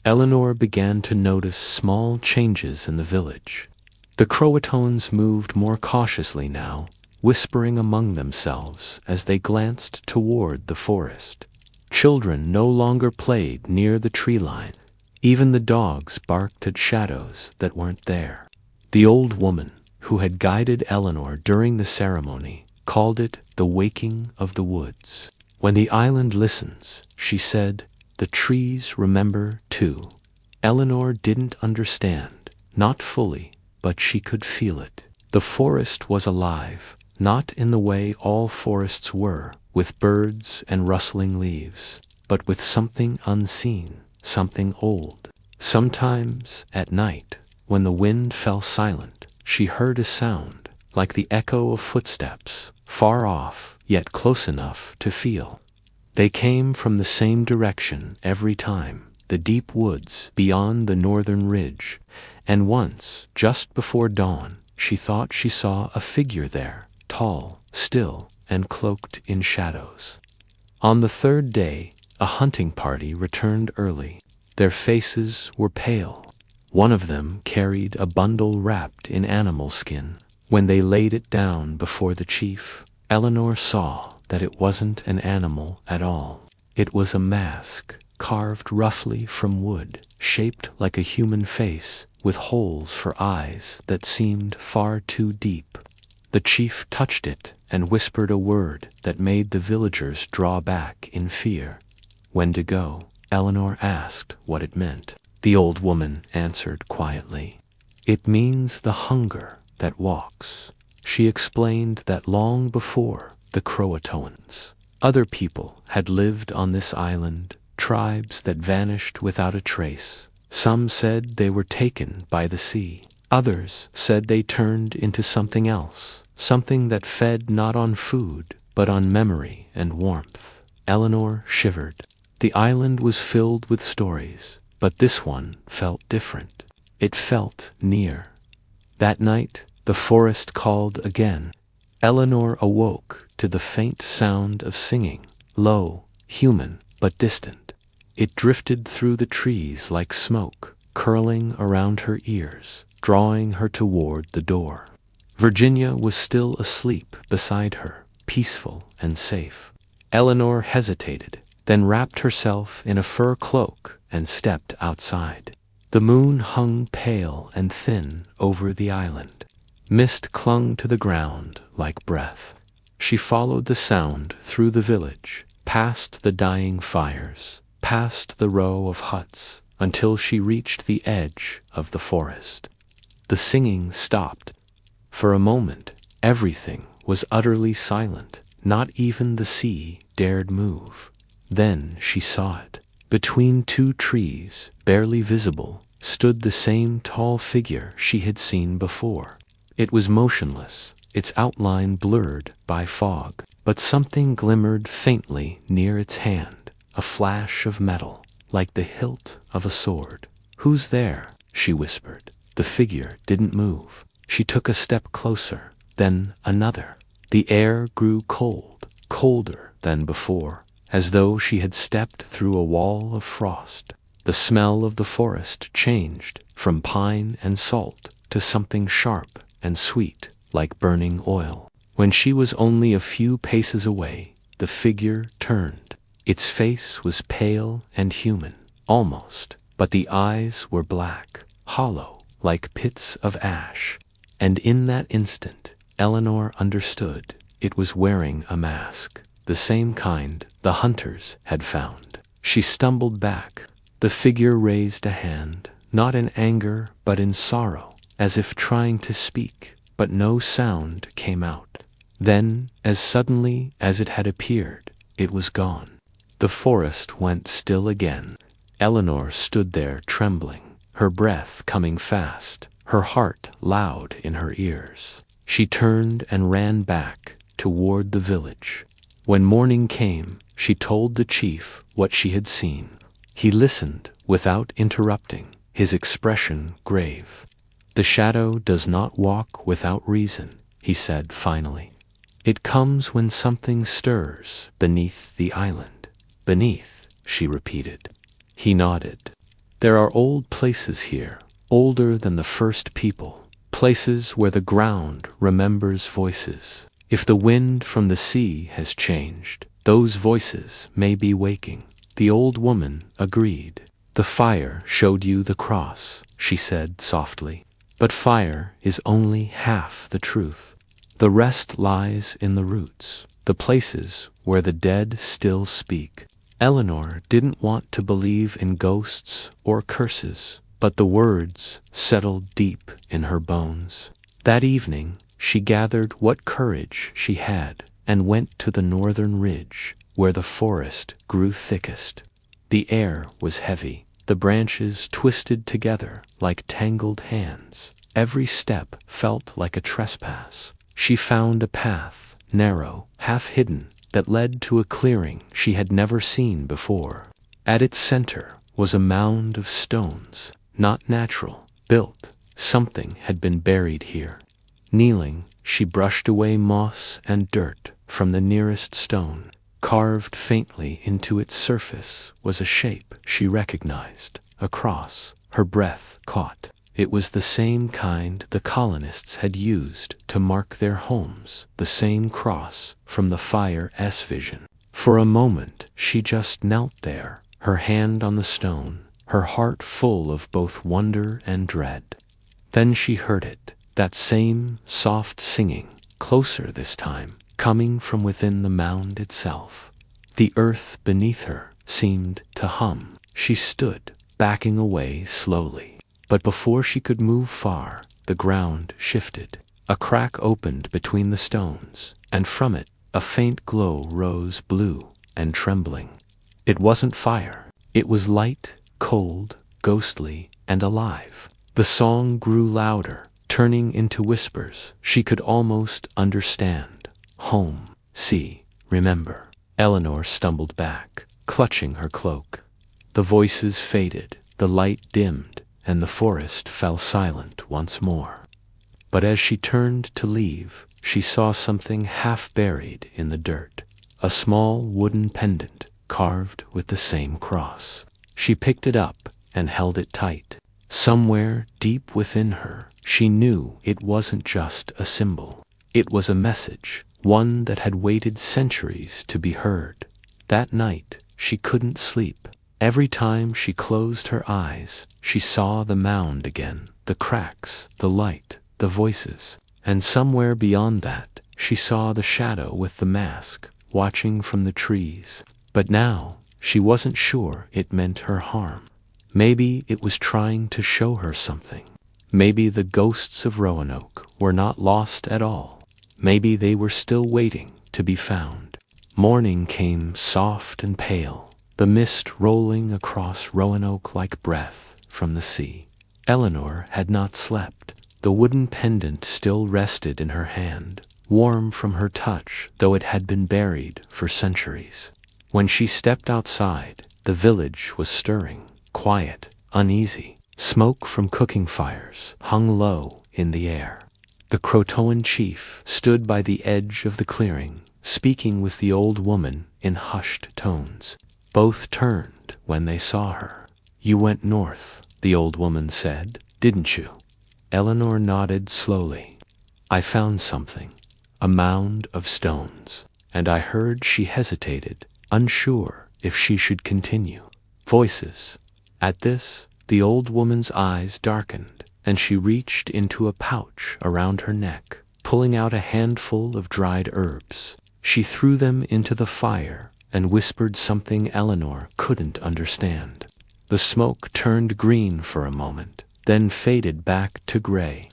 Eleanor began to notice small changes in the village. The Croatoans moved more cautiously now, whispering among themselves as they glanced toward the forest. Children no longer played near the tree line. Even the dogs barked at shadows that weren't there. The old woman, who had guided Eleanor during the ceremony, called it the waking of the woods. When the island listens, she said, the trees remember too. Eleanor didn't understand, not fully, but she could feel it. The forest was alive, not in the way all forests were, with birds and rustling leaves, but with something unseen, something old. Sometimes, at night, when the wind fell silent, she heard a sound, like the echo of footsteps, far off, yet close enough to feel. They came from the same direction every time, the deep woods beyond the northern ridge, and once, just before dawn, she thought she saw a figure there, tall, still, and cloaked in shadows. On the third day, a hunting party returned early. Their faces were pale. One of them carried a bundle wrapped in animal skin. When they laid it down before the chief, Eleanor saw that it wasn't an animal at all. It was a mask, carved roughly from wood, shaped like a human face, with holes for eyes that seemed far too deep. The chief touched it and whispered a word that made the villagers draw back in fear. "Wendigo," Eleanor asked what it meant. The old woman answered quietly, "It means the hunger that walks." She explained that long before the Croatoans, other people had lived on this island, tribes that vanished without a trace. Some said they were taken by the sea. Others said they turned into something else, something that fed not on food, but on memory and warmth. Eleanor shivered. The island was filled with stories, but this one felt different. It felt near. That night, the forest called again. Eleanor awoke to the faint sound of singing, low, human, but distant. It drifted through the trees like smoke, curling around her ears, drawing her toward the door. Virginia was still asleep beside her, peaceful and safe. Eleanor hesitated, then wrapped herself in a fur cloak and stepped outside. The moon hung pale and thin over the island. Mist clung to the ground like breath. She followed the sound through the village, past the dying fires, past the row of huts, until she reached the edge of the forest. The singing stopped. For a moment, everything was utterly silent. Not even the sea dared move. Then she saw it. Between two trees, barely visible, stood the same tall figure she had seen before. It was motionless, its outline blurred by fog, but something glimmered faintly near its hand, a flash of metal, like the hilt of a sword. "Who's there?" she whispered. The figure didn't move. She took a step closer, then another. The air grew cold, colder than before, as though she had stepped through a wall of frost. The smell of the forest changed from pine and salt to something sharp and sweet, like burning oil. When she was only a few paces away, the figure turned. Its face was pale and human, almost, but the eyes were black, hollow, like pits of ash. And in that instant, Eleanor understood. It was wearing a mask, the same kind the hunters had found. She stumbled back. The figure raised a hand, not in anger but in sorrow, as if trying to speak, but no sound came out. Then, as suddenly as it had appeared, it was gone. The forest went still again. Eleanor stood there trembling, her breath coming fast, her heart loud in her ears. She turned and ran back toward the village. When morning came, she told the chief what she had seen. He listened without interrupting, his expression grave. "The shadow does not walk without reason," he said finally. "It comes when something stirs beneath the island." "Beneath," she repeated. He nodded. "There are old places here, older than the first people, places where the ground remembers voices. If the wind from the sea has changed, those voices may be waking." The old woman agreed. "The fire showed you the cross," she said softly. "But fire is only half the truth. The rest lies in the roots, the places where the dead still speak." Eleanor didn't want to believe in ghosts or curses, but the words settled deep in her bones. That evening, she gathered what courage she had and went to the northern ridge, where the forest grew thickest. The air was heavy, the branches twisted together like tangled hands. Every step felt like a trespass. She found a path, narrow, half-hidden, that led to a clearing she had never seen before. At its center was a mound of stones, not natural, built. Something had been buried here. Kneeling, she brushed away moss and dirt from the nearest stone. Carved faintly into its surface was a shape she recognized, a cross. Her breath caught. It was the same kind the colonists had used to mark their homes, the same cross from the Fire's vision. For a moment, she just knelt there, her hand on the stone, her heart full of both wonder and dread. Then she heard it, that same soft singing, closer this time, coming from within the mound itself. The earth beneath her seemed to hum. She stood, backing away slowly. But before she could move far, the ground shifted. A crack opened between the stones, and from it, a faint glow rose blue and trembling. It wasn't fire. It was light, cold, ghostly, and alive. The song grew louder, turning into whispers she could almost understand. Home, see, remember. Eleanor stumbled back, clutching her cloak. The voices faded, the light dimmed, and the forest fell silent once more. But as she turned to leave, she saw something half buried in the dirt. A small wooden pendant, carved with the same cross. She picked it up and held it tight. Somewhere deep within her, she knew it wasn't just a symbol. It was a message, one that had waited centuries to be heard. That night, she couldn't sleep. Every time she closed her eyes, she saw the mound again, the cracks, the light, the voices. And somewhere beyond that, she saw the shadow with the mask, watching from the trees. But now, she wasn't sure it meant her harm. Maybe it was trying to show her something. Maybe the ghosts of Roanoke were not lost at all. Maybe they were still waiting to be found. Morning came soft and pale, the mist rolling across Roanoke like breath from the sea. Eleanor had not slept. The wooden pendant still rested in her hand, warm from her touch, though it had been buried for centuries. When she stepped outside, the village was stirring, quiet, uneasy. Smoke from cooking fires hung low in the air. The Croatoan chief stood by the edge of the clearing, speaking with the old woman in hushed tones. Both turned when they saw her. "You went north," the old woman said, "didn't you?" Eleanor nodded slowly. "I found something, a mound of stones," and I heard she hesitated, unsure if she should continue. Voices. At this, the old woman's eyes darkened, and she reached into a pouch around her neck, pulling out a handful of dried herbs. She threw them into the fire and whispered something Eleanor couldn't understand. The smoke turned green for a moment, then faded back to gray.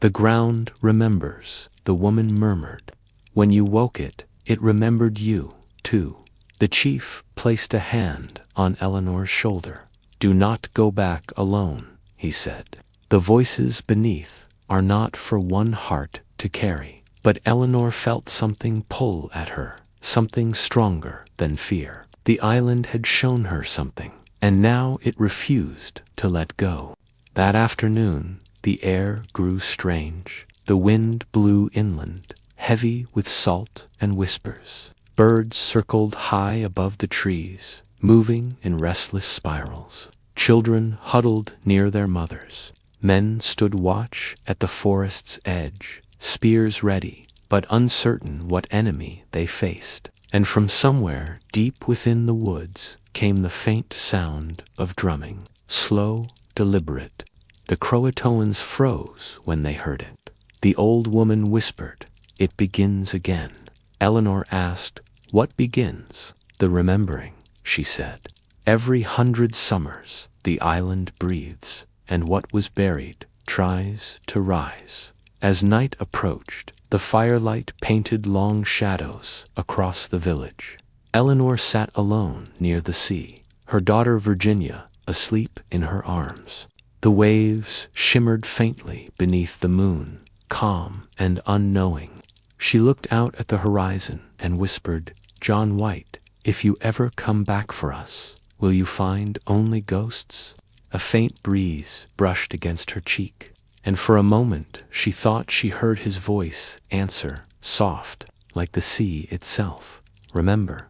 "The ground remembers," the woman murmured. "When you woke it, it remembered you, too." The chief placed a hand on Eleanor's shoulder. "Do not go back alone," he said. "The voices beneath are not for one heart to carry." But Eleanor felt something pull at her, something stronger than fear. The island had shown her something, and now it refused to let go. That afternoon, the air grew strange. The wind blew inland, heavy with salt and whispers. Birds circled high above the trees, moving in restless spirals. Children huddled near their mothers. Men stood watch at the forest's edge, spears ready, but uncertain what enemy they faced. And from somewhere deep within the woods came the faint sound of drumming, slow, deliberate. The Croatoans froze when they heard it. The old woman whispered, "It begins again." Eleanor asked, "What begins?" "The remembering," she said. "Every 100 summers the island breathes, and what was buried tries to rise." As night approached, the firelight painted long shadows across the village. Eleanor sat alone near the sea, her daughter Virginia asleep in her arms. The waves shimmered faintly beneath the moon, calm and unknowing. She looked out at the horizon and whispered, "John White, if you ever come back for us, will you find only ghosts?" A faint breeze brushed against her cheek, and for a moment she thought she heard his voice answer, soft, like the sea itself, "Remember."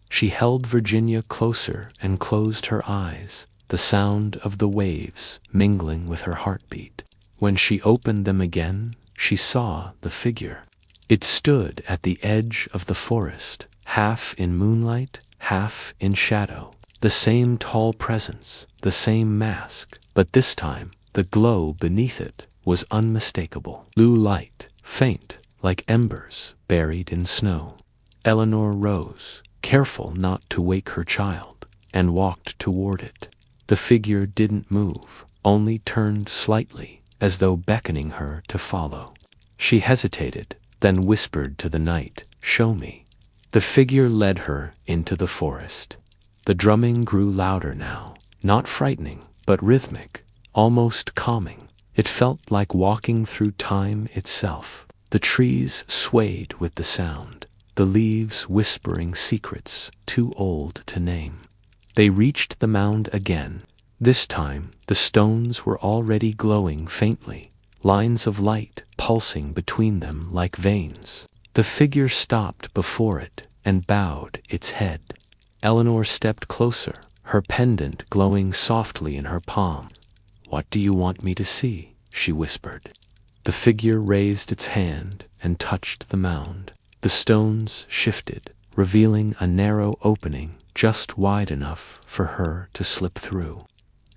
She held Virginia closer and closed her eyes, the sound of the waves mingling with her heartbeat. When she opened them again, she saw the figure. It stood at the edge of the forest, half in moonlight, half in shadow. The same tall presence, the same mask, but this time the glow beneath it was unmistakable. Blue light, faint, like embers buried in snow. Eleanor rose, careful not to wake her child, and walked toward it. The figure didn't move, only turned slightly, as though beckoning her to follow. She hesitated, then whispered to the night, "Show me." The figure led her into the forest. The drumming grew louder now, not frightening, but rhythmic, almost calming. It felt like walking through time itself. The trees swayed with the sound, the leaves whispering secrets too old to name. They reached the mound again. This time, the stones were already glowing faintly, lines of light pulsing between them like veins. The figure stopped before it and bowed its head. Eleanor stepped closer, her pendant glowing softly in her palm. "What do you want me to see?" she whispered. The figure raised its hand and touched the mound. The stones shifted, revealing a narrow opening just wide enough for her to slip through.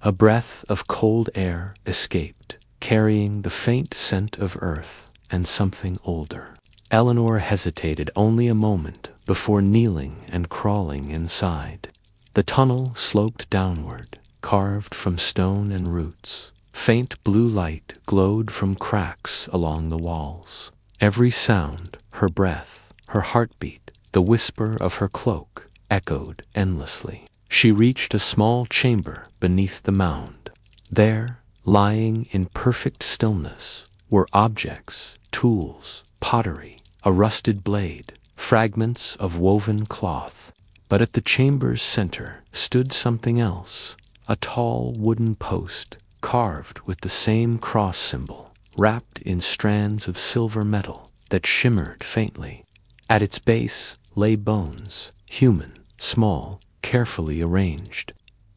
A breath of cold air escaped, carrying the faint scent of earth and something older. Eleanor hesitated only a moment before kneeling and crawling inside. The tunnel sloped downward, carved from stone and roots. Faint blue light glowed from cracks along the walls. Every sound, her breath, her heartbeat, the whisper of her cloak, echoed endlessly. She reached a small chamber beneath the mound. There, lying in perfect stillness, were objects, tools, pottery, a rusted blade, fragments of woven cloth. But at the chamber's center stood something else, a tall wooden post, carved with the same cross symbol, wrapped in strands of silver metal that shimmered faintly. At its base lay bones, human, small, carefully arranged,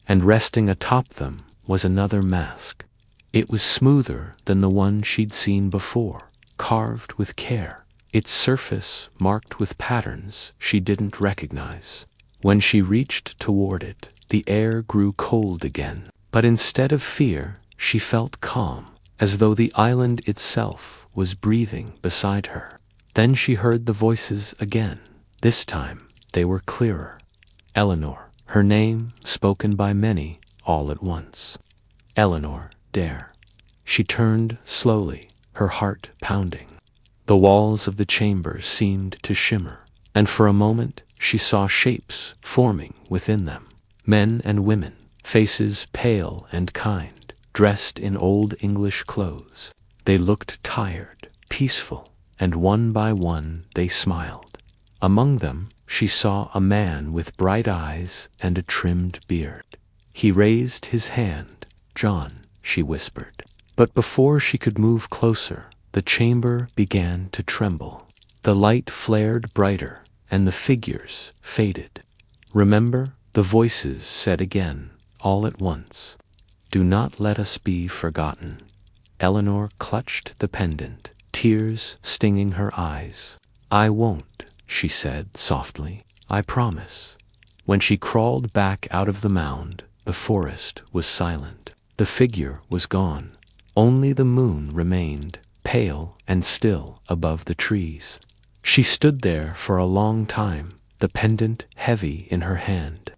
and resting atop them was another mask. It was smoother than the one she'd seen before, carved with care, its surface marked with patterns she didn't recognize. When she reached toward it, the air grew cold again, but instead of fear, she felt calm, as though the island itself was breathing beside her. Then she heard the voices again. This time, they were clearer. Eleanor, her name spoken by many all at once. Eleanor Dare. She turned slowly, her heart pounding. The walls of the chamber seemed to shimmer, and for a moment she saw shapes forming within them. Men and women, faces pale and kind, dressed in old English clothes. They looked tired, peaceful, and one by one they smiled. Among them she saw a man with bright eyes and a trimmed beard. He raised his hand. "John," she whispered. But before she could move closer, the chamber began to tremble. The light flared brighter, and the figures faded. "Remember," the voices said again, all at once. "Do not let us be forgotten." Eleanor clutched the pendant, tears stinging her eyes. "I won't," she said softly. "I promise." When she crawled back out of the mound, the forest was silent. The figure was gone. Only the moon remained, pale and still above the trees. She stood there for a long time, the pendant heavy in her hand.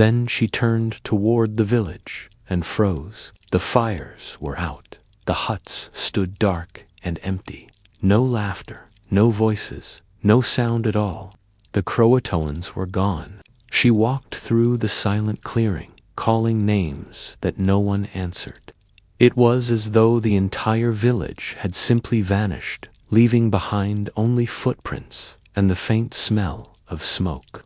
Then she turned toward the village and froze. The fires were out. The huts stood dark and empty. No laughter, no voices, no sound at all. The Croatoans were gone. She walked through the silent clearing, calling names that no one answered. It was as though the entire village had simply vanished, leaving behind only footprints and the faint smell of smoke.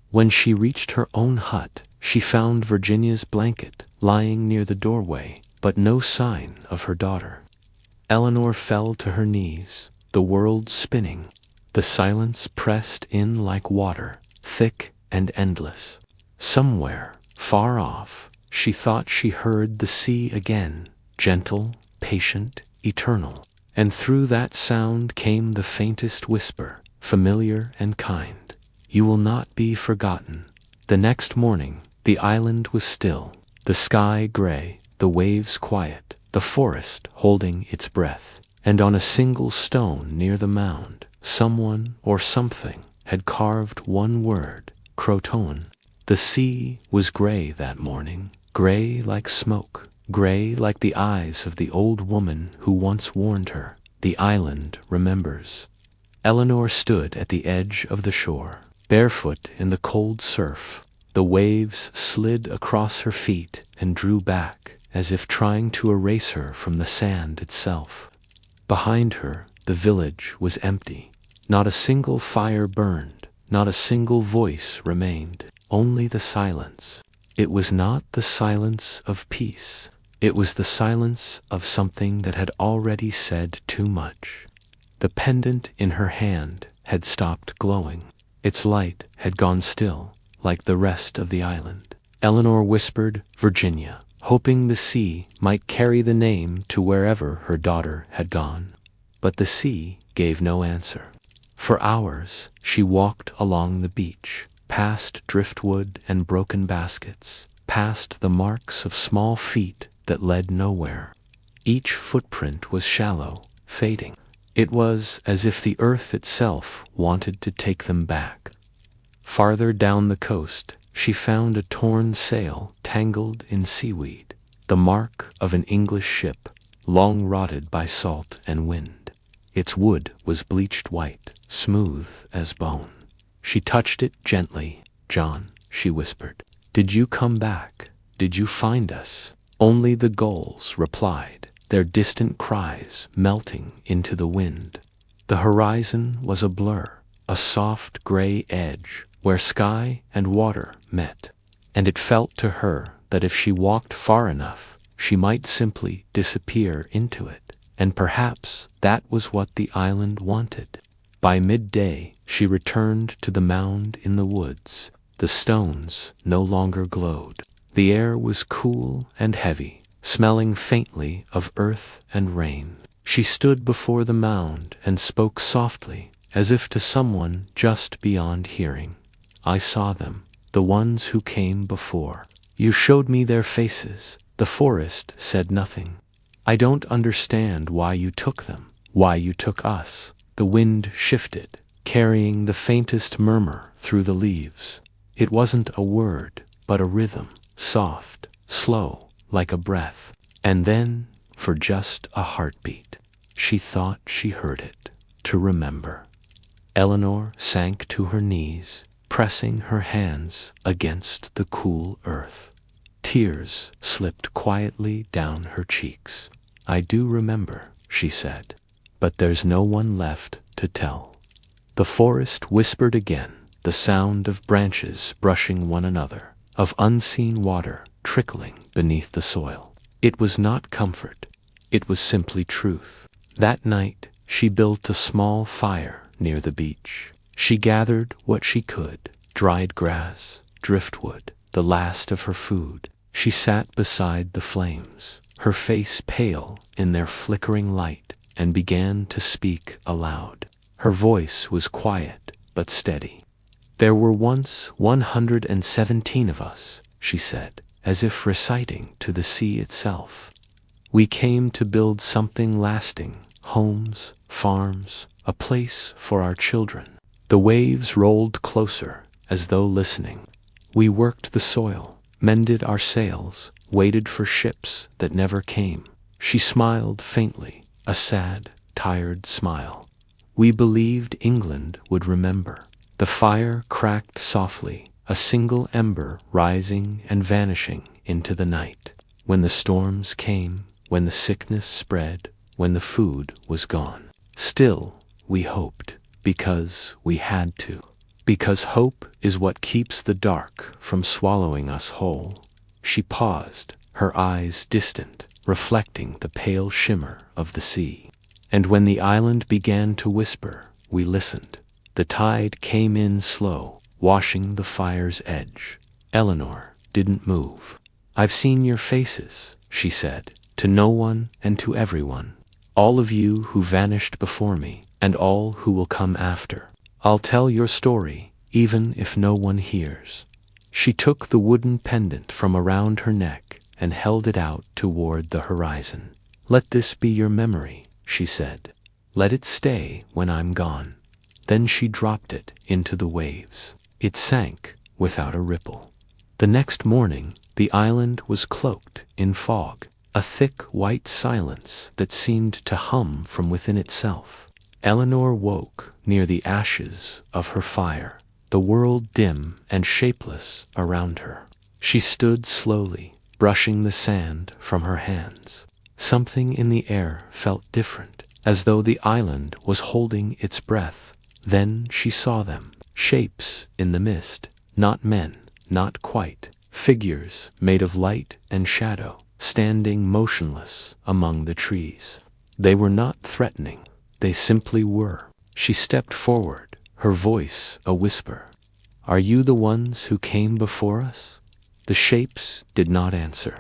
When she reached her own hut, she found Virginia's blanket lying near the doorway, but no sign of her daughter. Eleanor fell to her knees, the world spinning. The silence pressed in like water, thick and endless. Somewhere, far off, she thought she heard the sea again, gentle, patient, eternal. And through that sound came the faintest whisper, familiar and kind. "You will not be forgotten." The next morning, the island was still, the sky gray, the waves quiet, the forest holding its breath. And on a single stone near the mound, someone or something had carved one word, Croatoan. The sea was gray that morning, gray like smoke, gray like the eyes of the old woman who once warned her. The island remembers. Eleanor stood at the edge of the shore, barefoot in the cold surf. The waves slid across her feet and drew back, as if trying to erase her from the sand itself. Behind her, the village was empty. Not a single fire burned, not a single voice remained, only the silence. It was not the silence of peace. It was the silence of something that had already said too much. The pendant in her hand had stopped glowing. Its light had gone still, like the rest of the island. Eleanor whispered, "Virginia," hoping the sea might carry the name to wherever her daughter had gone. But the sea gave no answer. For hours she walked along the beach, past driftwood and broken baskets, past the marks of small feet that led nowhere. Each footprint was shallow, fading. It was as if the earth itself wanted to take them back. Farther down the coast, she found a torn sail tangled in seaweed, the mark of an English ship, long rotted by salt and wind. Its wood was bleached white, smooth as bone. She touched it gently. "John," she whispered, "did you come back? Did you find us?" Only the gulls replied, their distant cries melting into the wind. The horizon was a blur, a soft gray edge where sky and water met, and it felt to her that if she walked far enough, she might simply disappear into it, and perhaps that was what the island wanted. By midday, she returned to the mound in the woods. The stones no longer glowed. The air was cool and heavy, smelling faintly of earth and rain. She stood before the mound and spoke softly, as if to someone just beyond hearing. "I saw them, the ones who came before. You showed me their faces." The forest said nothing. "I don't understand why you took them, why you took us." The wind shifted, carrying the faintest murmur through the leaves. It wasn't a word, but a rhythm, soft, slow, like a breath. And then, for just a heartbeat, she thought she heard it. To remember. Eleanor sank to her knees, pressing her hands against the cool earth. Tears slipped quietly down her cheeks. "I do remember," she said, "but there's no one left to tell." The forest whispered again, the sound of branches brushing one another, of unseen water trickling beneath the soil. It was not comfort, it was simply truth. That night, she built a small fire near the beach. She gathered what she could, dried grass, driftwood, the last of her food. She sat beside the flames, her face pale in their flickering light, and began to speak aloud. Her voice was quiet but steady. "There were once 117 of us," she said, as if reciting to the sea itself. "We came to build something lasting, homes, farms, a place for our children." The waves rolled closer, as though listening. "We worked the soil, mended our sails, waited for ships that never came." She smiled faintly, a sad, tired smile. "We believed England would remember." The fire cracked softly, a single ember rising and vanishing into the night. When the storms came, when the sickness spread, when the food was gone. Still, we hoped, because we had to. Because hope is what keeps the dark from swallowing us whole. She paused, her eyes distant, reflecting the pale shimmer of the sea. And when the island began to whisper, we listened. The tide came in slow, washing the fire's edge. Eleanor didn't move. "I've seen your faces," she said, "to no one and to everyone. All of you who vanished before me, and all who will come after. I'll tell your story, even if no one hears." She took the wooden pendant from around her neck and held it out toward the horizon. "Let this be your memory," she said. "Let it stay when I'm gone." Then she dropped it into the waves. It sank without a ripple. The next morning, the island was cloaked in fog, a thick white silence that seemed to hum from within itself. Eleanor woke near the ashes of her fire, the world dim and shapeless around her. She stood slowly, brushing the sand from her hands. Something in the air felt different, as though the island was holding its breath. Then she saw them, shapes in the mist, not men, not quite, figures made of light and shadow, standing motionless among the trees. They were not threatening, they simply were. She stepped forward, her voice a whisper. "Are you the ones who came before us?" The shapes did not answer,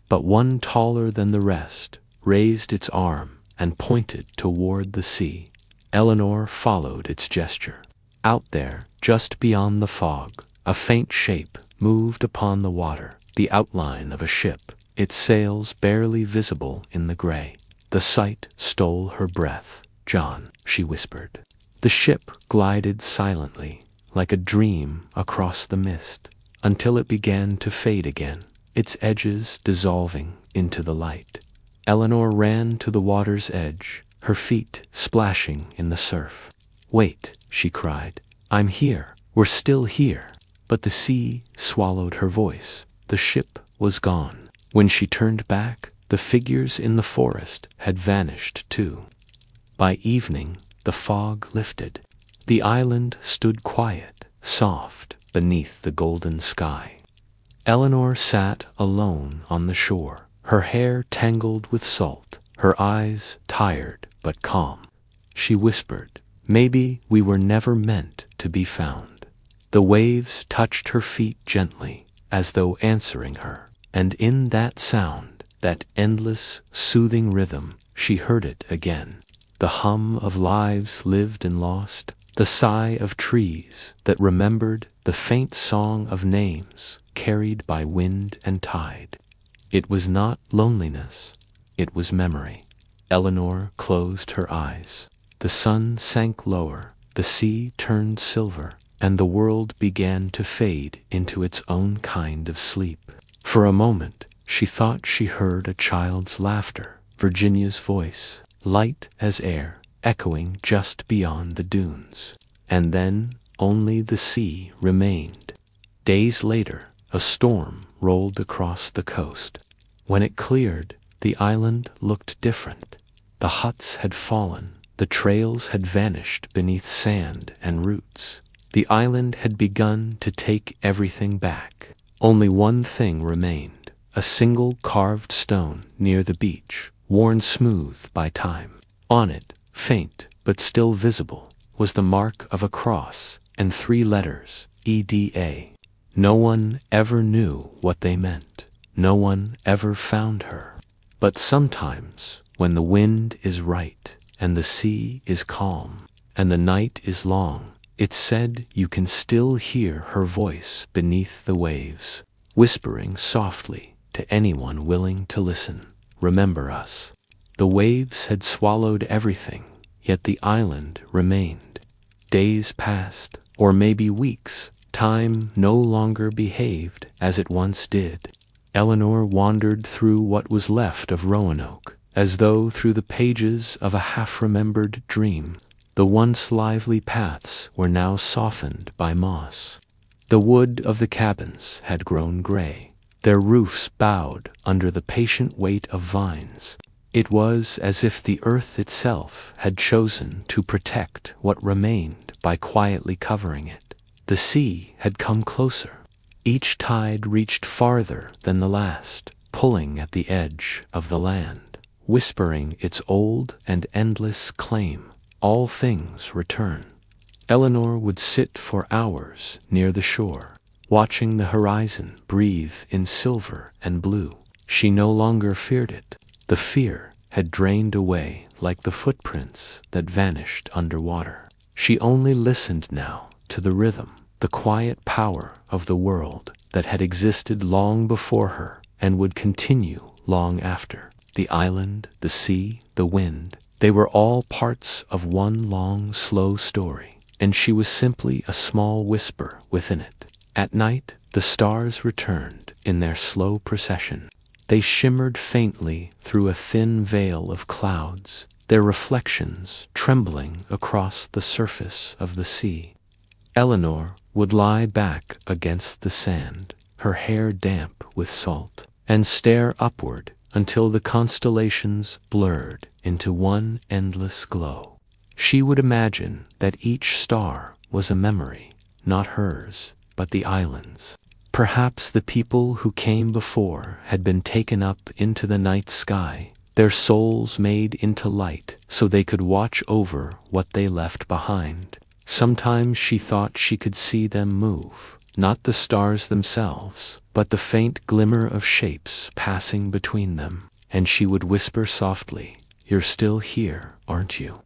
but one taller than the rest raised its arm and pointed toward the sea. Eleanor followed its gesture. Out there, just beyond the fog, a faint shape moved upon the water, the outline of a ship, its sails barely visible in the gray. The sight stole her breath. "John," she whispered. The ship glided silently, like a dream across the mist, until it began to fade again, its edges dissolving into the light. Eleanor ran to the water's edge, her feet splashing in the surf. "Wait," she cried. "I'm here. We're still here." But the sea swallowed her voice. The ship was gone. When she turned back, the figures in the forest had vanished too. By evening, the fog lifted. The island stood quiet, soft, beneath the golden sky. Eleanor sat alone on the shore, her hair tangled with salt, her eyes tired but calm. She whispered, "Maybe we were never meant to be found." The waves touched her feet gently, as though answering her, and in that sound, that endless, soothing rhythm, she heard it again. The hum of lives lived and lost, the sigh of trees that remembered, the faint song of names carried by wind and tide. It was not loneliness, it was memory. Eleanor closed her eyes. The sun sank lower, the sea turned silver, and the world began to fade into its own kind of sleep. For a moment, she thought she heard a child's laughter, Virginia's voice, light as air, echoing just beyond the dunes. And then only the sea remained. Days later, a storm rolled across the coast. When it cleared, the island looked different. The huts had fallen, the trails had vanished beneath sand and roots. The island had begun to take everything back. Only one thing remained, a single carved stone near the beach, worn smooth by time. On it, faint but still visible, was the mark of a cross and 3 letters, EDA. No one ever knew what they meant. No one ever found her. But sometimes, when the wind is right, and the sea is calm, and the night is long, it's said you can still hear her voice beneath the waves, whispering softly to anyone willing to listen. "Remember us." The waves had swallowed everything, yet the island remained. Days passed, or maybe weeks. Time no longer behaved as it once did. Eleanor wandered through what was left of Roanoke, as though through the pages of a half-remembered dream. The once lively paths were now softened by moss. The wood of the cabins had grown gray. Their roofs bowed under the patient weight of vines. It was as if the earth itself had chosen to protect what remained by quietly covering it. The sea had come closer. Each tide reached farther than the last, pulling at the edge of the land, whispering its old and endless claim. All things return. Eleanor would sit for hours near the shore, watching the horizon breathe in silver and blue. She no longer feared it. The fear had drained away like the footprints that vanished underwater. She only listened now to the rhythm, the quiet power of the world that had existed long before her and would continue long after. The island, the sea, the wind, they were all parts of one long, slow story, and she was simply a small whisper within it. At night, the stars returned in their slow procession. They shimmered faintly through a thin veil of clouds, their reflections trembling across the surface of the sea. Eleanor would lie back against the sand, her hair damp with salt, and stare upward until the constellations blurred into one endless glow. She would imagine that each star was a memory, not hers, but the island's. Perhaps the people who came before had been taken up into the night sky, their souls made into light so they could watch over what they left behind. Sometimes she thought she could see them move, not the stars themselves, but the faint glimmer of shapes passing between them, and she would whisper softly, "You're still here, aren't you?"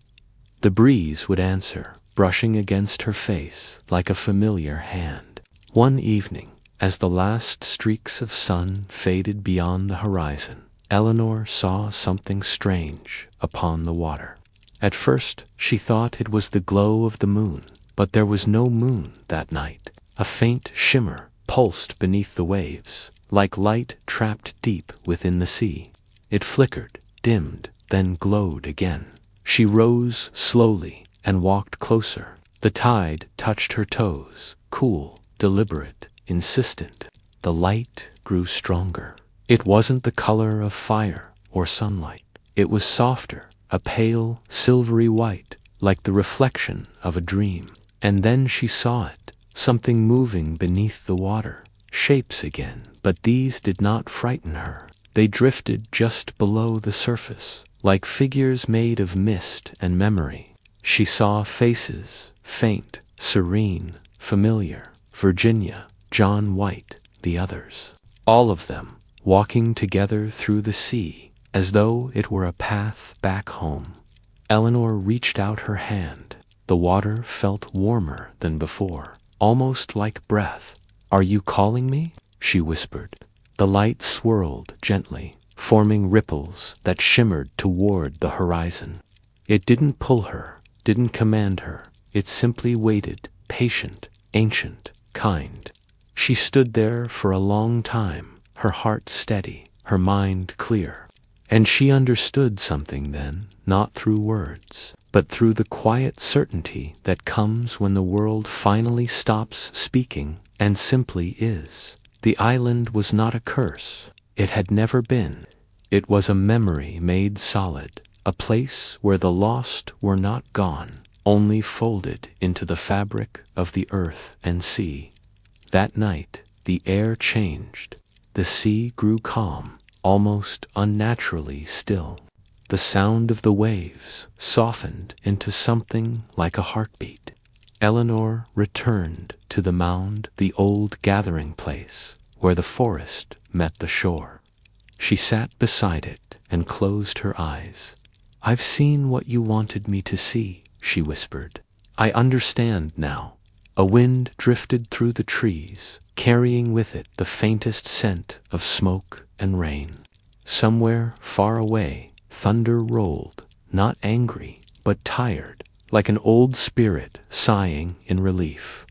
The breeze would answer, brushing against her face like a familiar hand. One evening, as the last streaks of sun faded beyond the horizon, Eleanor saw something strange upon the water. At first, she thought it was the glow of the moon, but there was no moon that night. A faint shimmer pulsed beneath the waves, like light trapped deep within the sea. It flickered, dimmed, then glowed again. She rose slowly and walked closer. The tide touched her toes, cool, deliberate, insistent. The light grew stronger. It wasn't the color of fire or sunlight. It was softer, a pale, silvery white, like the reflection of a dream. And then she saw it, something moving beneath the water. Shapes again, but these did not frighten her. They drifted just below the surface, like figures made of mist and memory. She saw faces, faint, serene, familiar. Virginia, John White, the others. All of them, walking together through the sea, as though it were a path back home. Eleanor reached out her hand. The water felt warmer than before, almost like breath. "Are you calling me?" she whispered. The light swirled gently, forming ripples that shimmered toward the horizon. It didn't pull her, didn't command her. It simply waited, patient, ancient, kind. She stood there for a long time, her heart steady, her mind clear. And she understood something then, not through words, but through the quiet certainty that comes when the world finally stops speaking and simply is. The island was not a curse. It had never been. It was a memory made solid, a place where the lost were not gone, only folded into the fabric of the earth and sea. That night, the air changed. The sea grew calm, almost unnaturally still. The sound of the waves softened into something like a heartbeat. Eleanor returned to the mound, the old gathering place, where the forest met the shore. She sat beside it and closed her eyes. "I've seen what you wanted me to see," she whispered. "I understand now." A wind drifted through the trees, carrying with it the faintest scent of smoke and rain. Somewhere far away, thunder rolled, not angry, but tired, like an old spirit sighing in relief.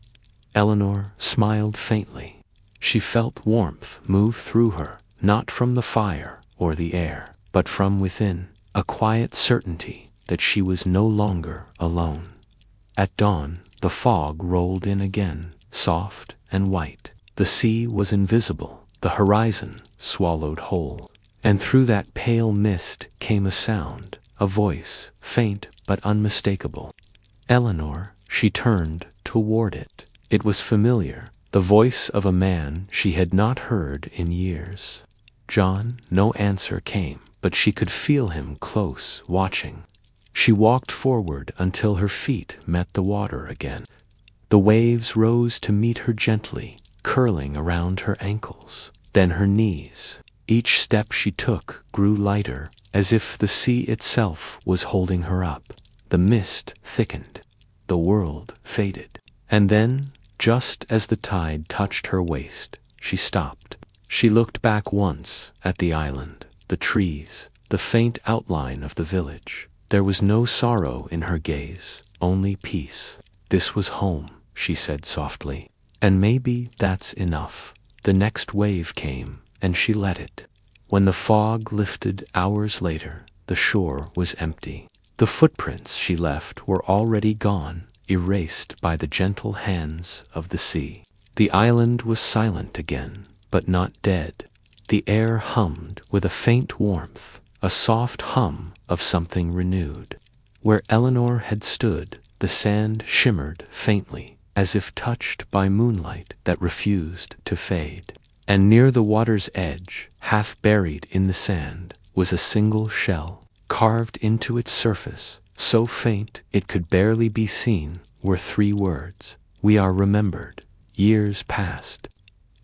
Eleanor smiled faintly. She felt warmth move through her, not from the fire or the air, but from within, a quiet certainty that she was no longer alone. At dawn, the fog rolled in again, soft and white. The sea was invisible, the horizon swallowed whole. And through that pale mist came a sound, a voice, faint but unmistakable. Eleanor, she turned toward it. It was familiar, the voice of a man she had not heard in years. "John," no answer came, but she could feel him close, watching. She walked forward until her feet met the water again. The waves rose to meet her gently, curling around her ankles, then her knees. Each step she took grew lighter, as if the sea itself was holding her up. The mist thickened. The world faded. And then, just as the tide touched her waist, she stopped. She looked back once at the island, the trees, the faint outline of the village. There was no sorrow in her gaze, only peace. "This was home," she said softly. "And maybe that's enough." The next wave came, and she let it. When the fog lifted hours later, the shore was empty. The footprints she left were already gone, erased by the gentle hands of the sea. The island was silent again, but not dead. The air hummed with a faint warmth, a soft hum of something renewed. Where Eleanor had stood, the sand shimmered faintly, as if touched by moonlight that refused to fade. And near the water's edge, half buried in the sand, was a single shell, carved into its surface, so faint it could barely be seen, were 3 words: "We are remembered, years past."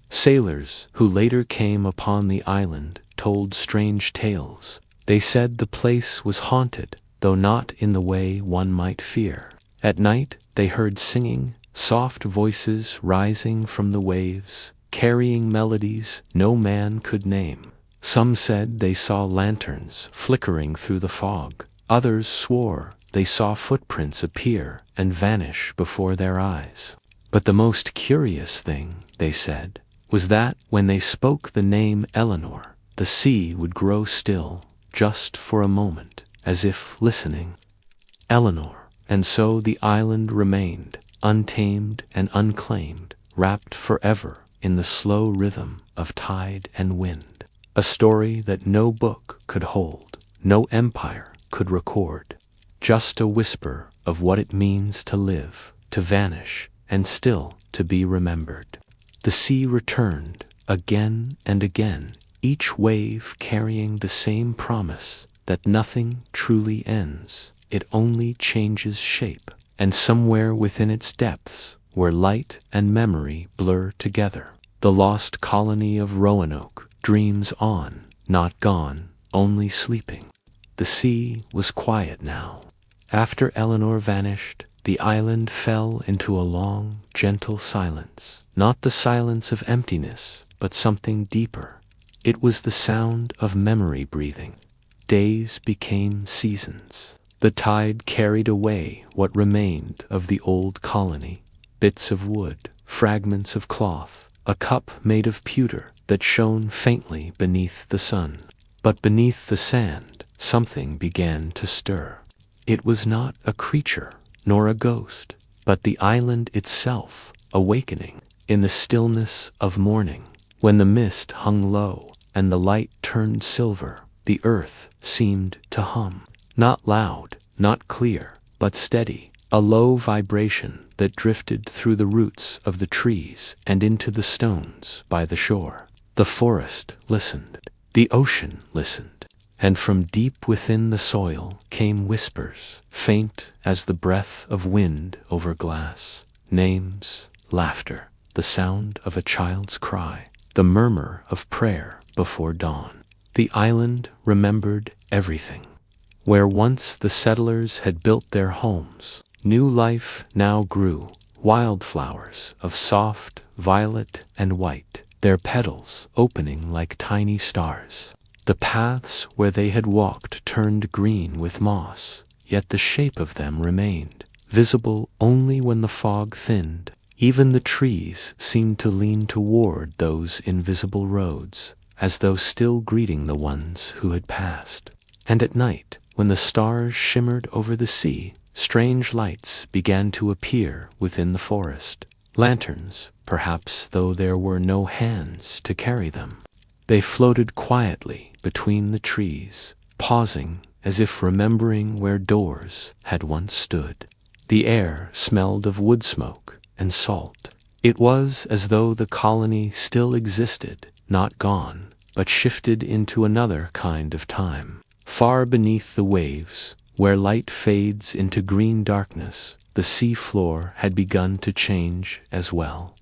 Sailors who later came upon the island told strange tales. They said the place was haunted, though not in the way one might fear. At night they heard singing, soft voices rising from the waves, carrying melodies no man could name. Some said they saw lanterns flickering through the fog. Others swore they saw footprints appear and vanish before their eyes. But the most curious thing, they said, was that when they spoke the name Eleanor, the sea would grow still, just for a moment, as if listening. Eleanor, and so the island remained, untamed and unclaimed, wrapped forever in the slow rhythm of tide and wind. A story that no book could hold, no empire could record. Just a whisper of what it means to live, to vanish, and still to be remembered. The sea returned, again and again, each wave carrying the same promise that nothing truly ends, it only changes shape, and somewhere within its depths, where light and memory blur together, the lost colony of Roanoke dreams on, not gone, only sleeping. The sea was quiet now. After Eleanor vanished, the island fell into a long, gentle silence. Not the silence of emptiness, but something deeper. It was the sound of memory breathing. Days became seasons. The tide carried away what remained of the old colony. Bits of wood, fragments of cloth, a cup made of pewter that shone faintly beneath the sun. But beneath the sand, something began to stir. It was not a creature, nor a ghost, but the island itself, awakening. In the stillness of morning, when the mist hung low and the light turned silver, the earth seemed to hum. Not loud, not clear, but steady, a low vibration that drifted through the roots of the trees and into the stones by the shore. The forest listened, the ocean listened, and from deep within the soil came whispers, faint as the breath of wind over glass, names, laughter, the sound of a child's cry, the murmur of prayer before dawn. The island remembered everything. Where once the settlers had built their homes, new life now grew, wildflowers of soft violet and white, their petals opening like tiny stars. The paths where they had walked turned green with moss, yet the shape of them remained, visible only when the fog thinned. Even the trees seemed to lean toward those invisible roads, as though still greeting the ones who had passed. And at night, when the stars shimmered over the sea, strange lights began to appear within the forest. Lanterns, perhaps, though there were no hands to carry them. They floated quietly between the trees, pausing as if remembering where doors had once stood. The air smelled of wood smoke and salt. It was as though the colony still existed, not gone, but shifted into another kind of time. Far beneath the waves, where light fades into green darkness, the sea floor had begun to change as well.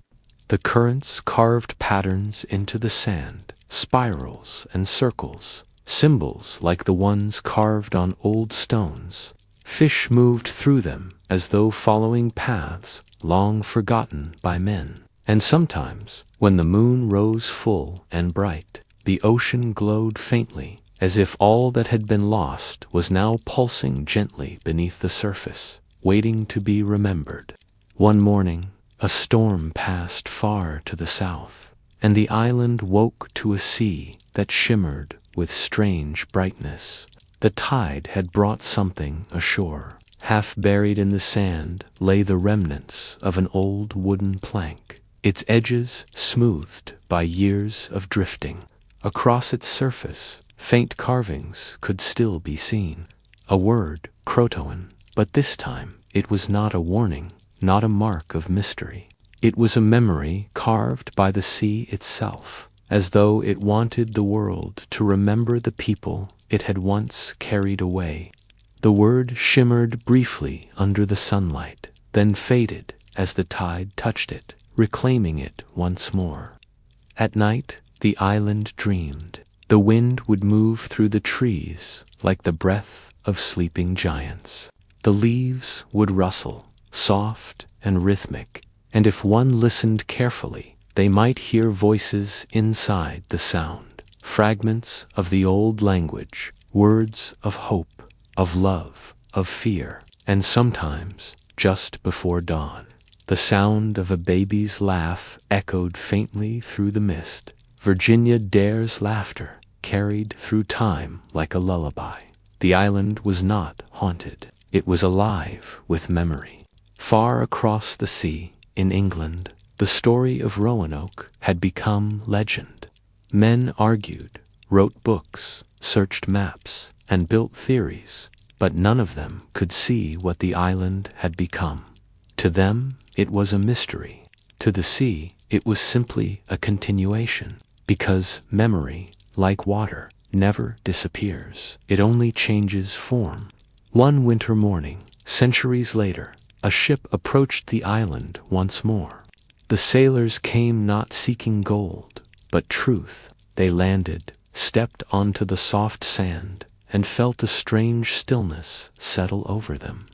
The currents carved patterns into the sand, spirals and circles, symbols like the ones carved on old stones. Fish moved through them as though following paths long forgotten by men. And sometimes, when the moon rose full and bright, the ocean glowed faintly, as if all that had been lost was now pulsing gently beneath the surface, waiting to be remembered. One morning, a storm passed far to the south, and the island woke to a sea that shimmered with strange brightness. The tide had brought something ashore. Half buried in the sand lay the remnants of an old wooden plank, its edges smoothed by years of drifting. Across its surface, faint carvings could still be seen. A word, Croatoan, but this time it was not a warning, not a mark of mystery. It was a memory carved by the sea itself, as though it wanted the world to remember the people it had once carried away. The word shimmered briefly under the sunlight, then faded as the tide touched it, reclaiming it once more. At night, the island dreamed. The wind would move through the trees like the breath of sleeping giants. The leaves would rustle, soft and rhythmic, and if one listened carefully, they might hear voices inside the sound, fragments of the old language, words of hope, of love, of fear, and sometimes, just before dawn, the sound of a baby's laugh echoed faintly through the mist. Virginia Dare's laughter carried through time like a lullaby. The island was not haunted. It was alive with memory. Far across the sea, in England, the story of Roanoke had become legend. Men argued, wrote books, searched maps, and built theories, but none of them could see what the island had become. To them, it was a mystery. To the sea, it was simply a continuation, because memory, like water, never disappears. It only changes form. One winter morning, centuries later, a ship approached the island once more. The sailors came not seeking gold, but truth. They landed, stepped onto the soft sand, and felt a strange stillness settle over them.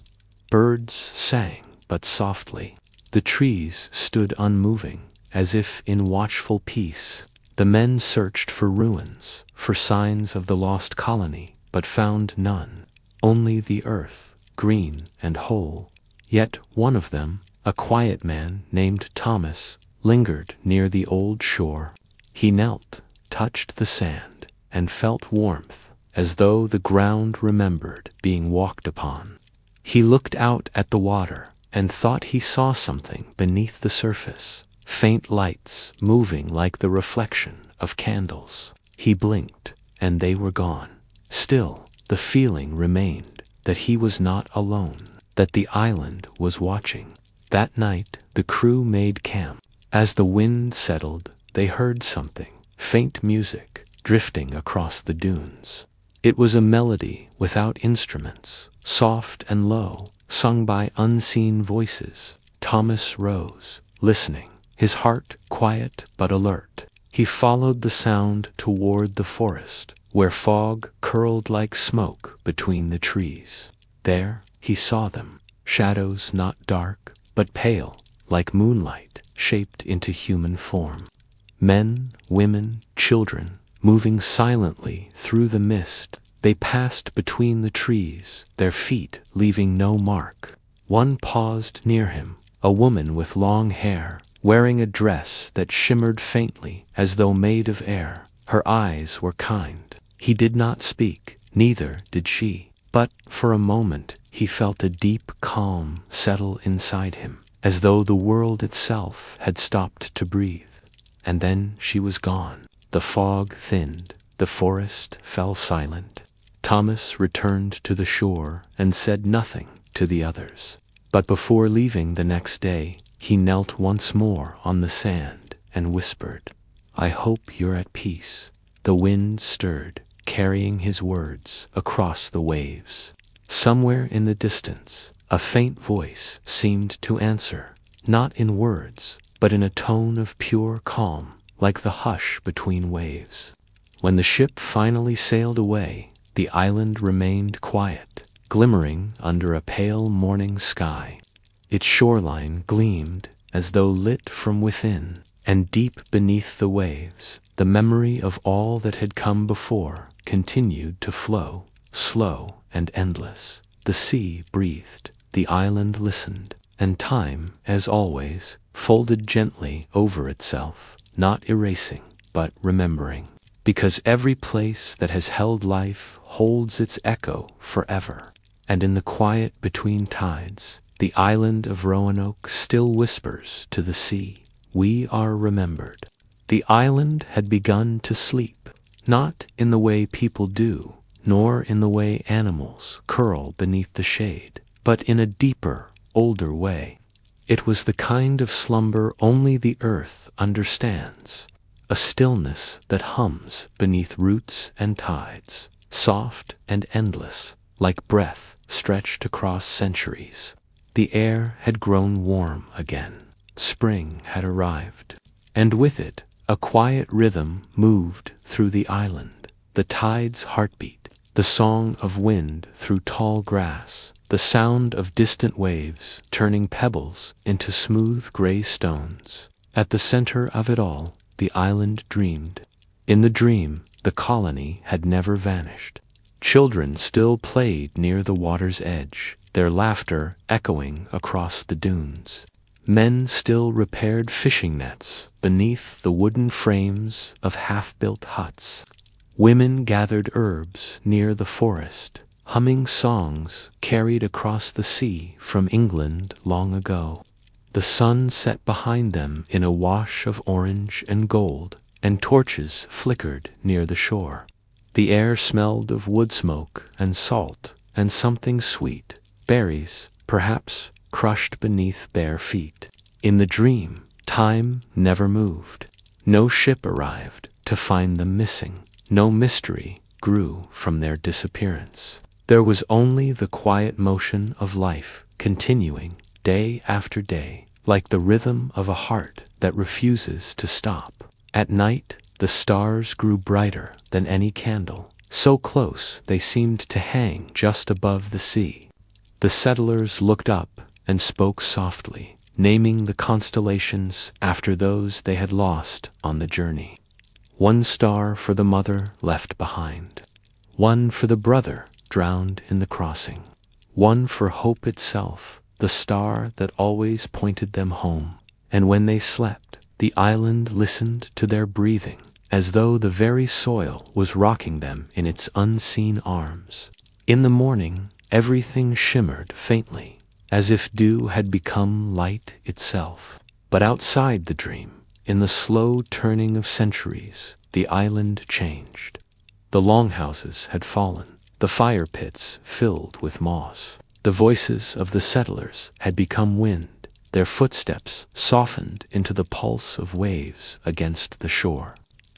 Birds sang, but softly. The trees stood unmoving, as if in watchful peace. The men searched for ruins, for signs of the lost colony, but found none. Only the earth, green and whole. Yet one of them, a quiet man named Thomas, lingered near the old shore. He knelt, touched the sand, and felt warmth, as though the ground remembered being walked upon. He looked out at the water and thought he saw something beneath the surface, faint lights moving like the reflection of candles. He blinked, and they were gone. Still, the feeling remained that he was not alone, that the island was watching. That night, the crew made camp. As the wind settled, they heard something, faint music, drifting across the dunes. It was a melody without instruments, soft and low, sung by unseen voices. Thomas rose, listening, his heart quiet but alert. He followed the sound toward the forest, where fog curled like smoke between the trees. There he saw them, shadows not dark, but pale, like moonlight, shaped into human form. Men, women, children, moving silently through the mist. They passed between the trees, their feet leaving no mark. One paused near him, a woman with long hair, wearing a dress that shimmered faintly as though made of air. Her eyes were kind. He did not speak, neither did she. But for a moment he felt a deep calm settle inside him, as though the world itself had stopped to breathe. And then she was gone. The fog thinned. The forest fell silent. Thomas returned to the shore and said nothing to the others. But before leaving the next day, he knelt once more on the sand and whispered, "I hope you're at peace." The wind stirred, carrying his words across the waves. Somewhere in the distance, a faint voice seemed to answer, not in words, but in a tone of pure calm, like the hush between waves. When the ship finally sailed away, the island remained quiet, glimmering under a pale morning sky. Its shoreline gleamed as though lit from within, and deep beneath the waves, the memory of all that had come before continued to flow, slow and endless. The sea breathed, the island listened, and time, as always, folded gently over itself, not erasing, but remembering. Because every place that has held life holds its echo forever. And in the quiet between tides, the island of Roanoke still whispers to the sea, "We are remembered." The island had begun to sleep, not in the way people do, nor in the way animals curl beneath the shade, but in a deeper, older way. It was the kind of slumber only the earth understands, a stillness that hums beneath roots and tides, soft and endless, like breath stretched across centuries. The air had grown warm again. Spring had arrived, and with it a quiet rhythm moved through the island, the tide's heartbeat, the song of wind through tall grass, the sound of distant waves turning pebbles into smooth gray stones. At the center of it all, the island dreamed. In the dream, the colony had never vanished. Children still played near the water's edge, their laughter echoing across the dunes. Men still repaired fishing nets beneath the wooden frames of half-built huts. Women gathered herbs near the forest, humming songs carried across the sea from England long ago. The sun set behind them in a wash of orange and gold, and torches flickered near the shore. The air smelled of wood smoke and salt and something sweet, berries, perhaps, crushed beneath bare feet. In the dream, time never moved. No ship arrived to find them missing. No mystery grew from their disappearance. There was only the quiet motion of life continuing day after day, like the rhythm of a heart that refuses to stop. At night, the stars grew brighter than any candle, so close they seemed to hang just above the sea. The settlers looked up and spoke softly, naming the constellations after those they had lost on the journey. One star for the mother left behind, one for the brother drowned in the crossing, one for hope itself, the star that always pointed them home. And when they slept, the island listened to their breathing, as though the very soil was rocking them in its unseen arms. In the morning, everything shimmered faintly, as if dew had become light itself. But outside the dream, in the slow turning of centuries, the island changed. The longhouses had fallen, the fire pits filled with moss. The voices of the settlers had become wind, their footsteps softened into the pulse of waves against the shore.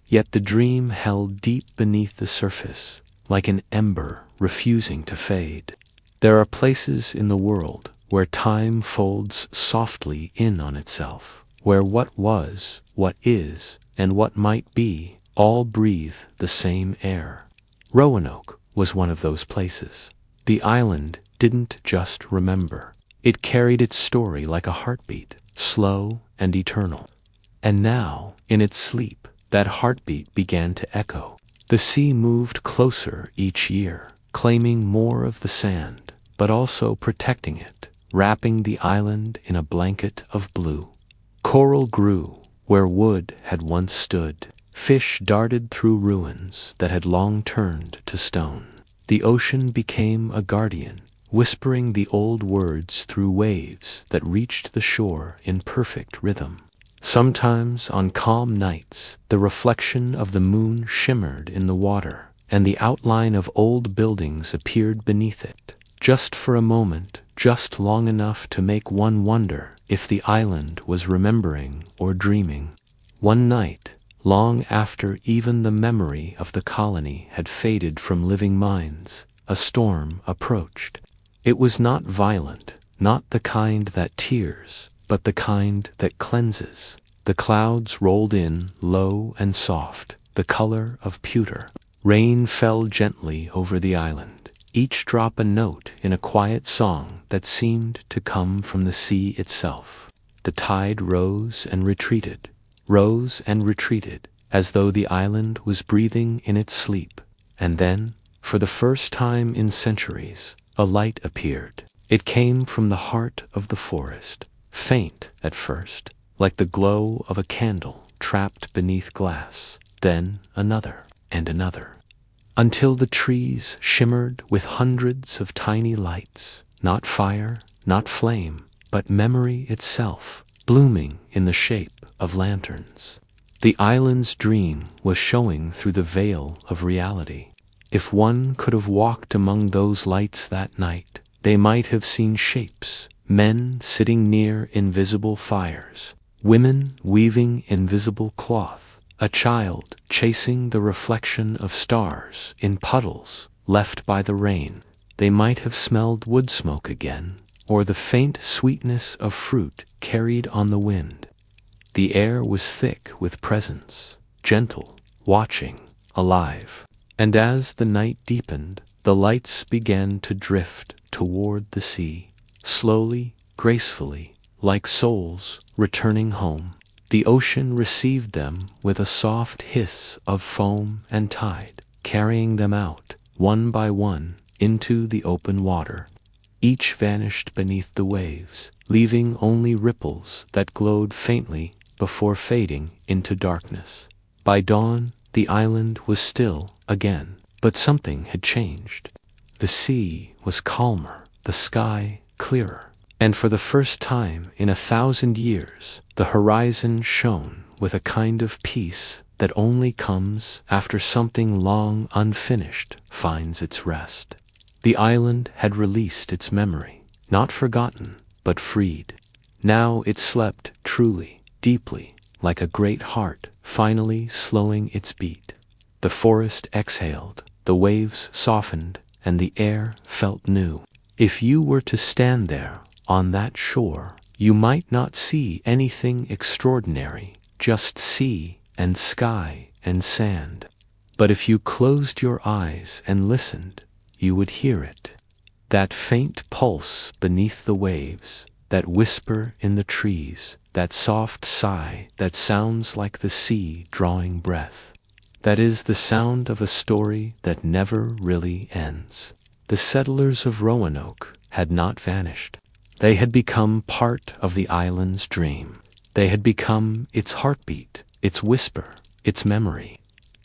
Yet the dream held deep beneath the surface, like an ember refusing to fade. There are places in the world where time folds softly in on itself, where what was, what is, and what might be all breathe the same air. Roanoke was one of those places. The island didn't just remember. It carried its story like a heartbeat, slow and eternal. And now, in its sleep, that heartbeat began to echo. The sea moved closer each year, claiming more of the sand, but also protecting it, wrapping the island in a blanket of blue. Coral grew where wood had once stood. Fish darted through ruins that had long turned to stone. The ocean became a guardian, whispering the old words through waves that reached the shore in perfect rhythm. Sometimes on calm nights, the reflection of the moon shimmered in the water, and the outline of old buildings appeared beneath it. Just for a moment, just long enough to make one wonder if the island was remembering or dreaming. One night, long after even the memory of the colony had faded from living minds, a storm approached. It was not violent, not the kind that tears, but the kind that cleanses. The clouds rolled in, low and soft, the color of pewter. Rain fell gently over the island, each drop a note in a quiet song that seemed to come from the sea itself. The tide rose and retreated, as though the island was breathing in its sleep. And then, for the first time in centuries, a light appeared. It came from the heart of the forest, faint at first, like the glow of a candle trapped beneath glass, then another and another, until the trees shimmered with hundreds of tiny lights, not fire, not flame, but memory itself, blooming in the shape of lanterns. The island's dream was showing through the veil of reality. If one could have walked among those lights that night, they might have seen shapes, men sitting near invisible fires, women weaving invisible cloth, a child chasing the reflection of stars in puddles left by the rain. They might have smelled wood smoke again, or the faint sweetness of fruit carried on the wind. The air was thick with presence, gentle, watching, alive. And as the night deepened, the lights began to drift toward the sea, slowly, gracefully, like souls returning home. The ocean received them with a soft hiss of foam and tide, carrying them out, one by one, into the open water. Each vanished beneath the waves, leaving only ripples that glowed faintly before fading into darkness. By dawn, the island was still again, but something had changed. The sea was calmer, the sky clearer, and for the first time in 1,000 years, the horizon shone with a kind of peace that only comes after something long unfinished finds its rest. The island had released its memory, not forgotten, but freed. Now it slept truly, deeply, like a great heart finally slowing its beat. The forest exhaled, the waves softened, and the air felt new. If you were to stand there, on that shore, you might not see anything extraordinary, just sea and sky and sand. But if you closed your eyes and listened, you would hear it. That faint pulse beneath the waves, that whisper in the trees, that soft sigh that sounds like the sea drawing breath. That is the sound of a story that never really ends. The settlers of Roanoke had not vanished. They had become part of the island's dream. They had become its heartbeat, its whisper, its memory.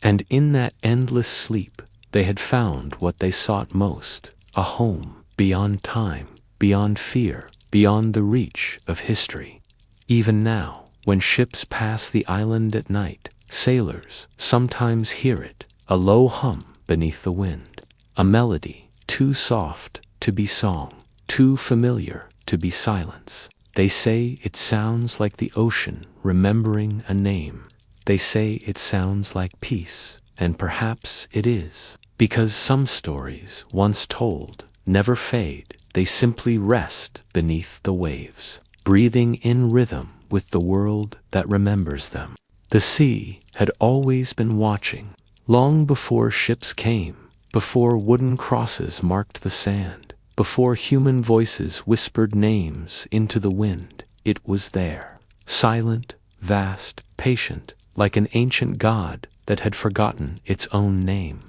And in that endless sleep, they had found what they sought most, a home beyond time, beyond fear, beyond the reach of history. Even now, when ships pass the island at night, sailors sometimes hear it, a low hum beneath the wind, a melody too soft to be song, too familiar to be silence. They say it sounds like the ocean remembering a name. They say it sounds like peace, and perhaps it is, because some stories, once told, never fade. They simply rest beneath the waves, breathing in rhythm with the world that remembers them. The sea had always been watching, long before ships came, before wooden crosses marked the sand, before human voices whispered names into the wind. It was there, silent, vast, patient, like an ancient god that had forgotten its own name.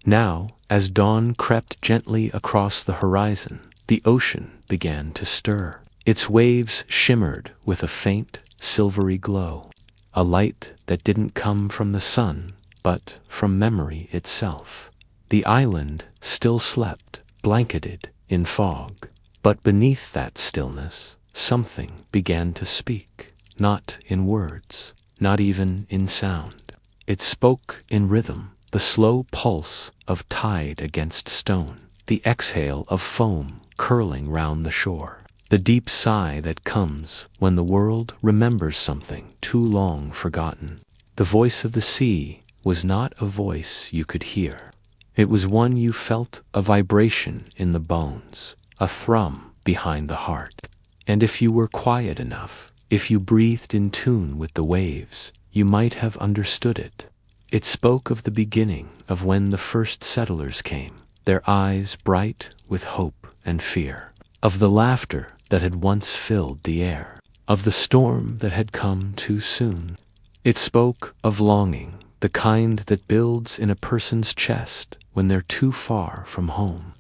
Now, as dawn crept gently across the horizon, the ocean began to stir. Its waves shimmered with a faint, silvery glow, a light that didn't come from the sun, but from memory itself. The island still slept, blanketed in fog, but beneath that stillness, something began to speak, not in words, not even in sound. It spoke in rhythm, the slow pulse of tide against stone, the exhale of foam curling round the shore, the deep sigh that comes when the world remembers something too long forgotten. The voice of the sea was not a voice you could hear. It was one you felt, a vibration in the bones, a thrum behind the heart. And if you were quiet enough, if you breathed in tune with the waves, you might have understood it. It spoke of the beginning of when the first settlers came, their eyes bright with hope and fear, of the laughter that had once filled the air, of the storm that had come too soon. It spoke of longing, the kind that builds in a person's chest when they're too far from home,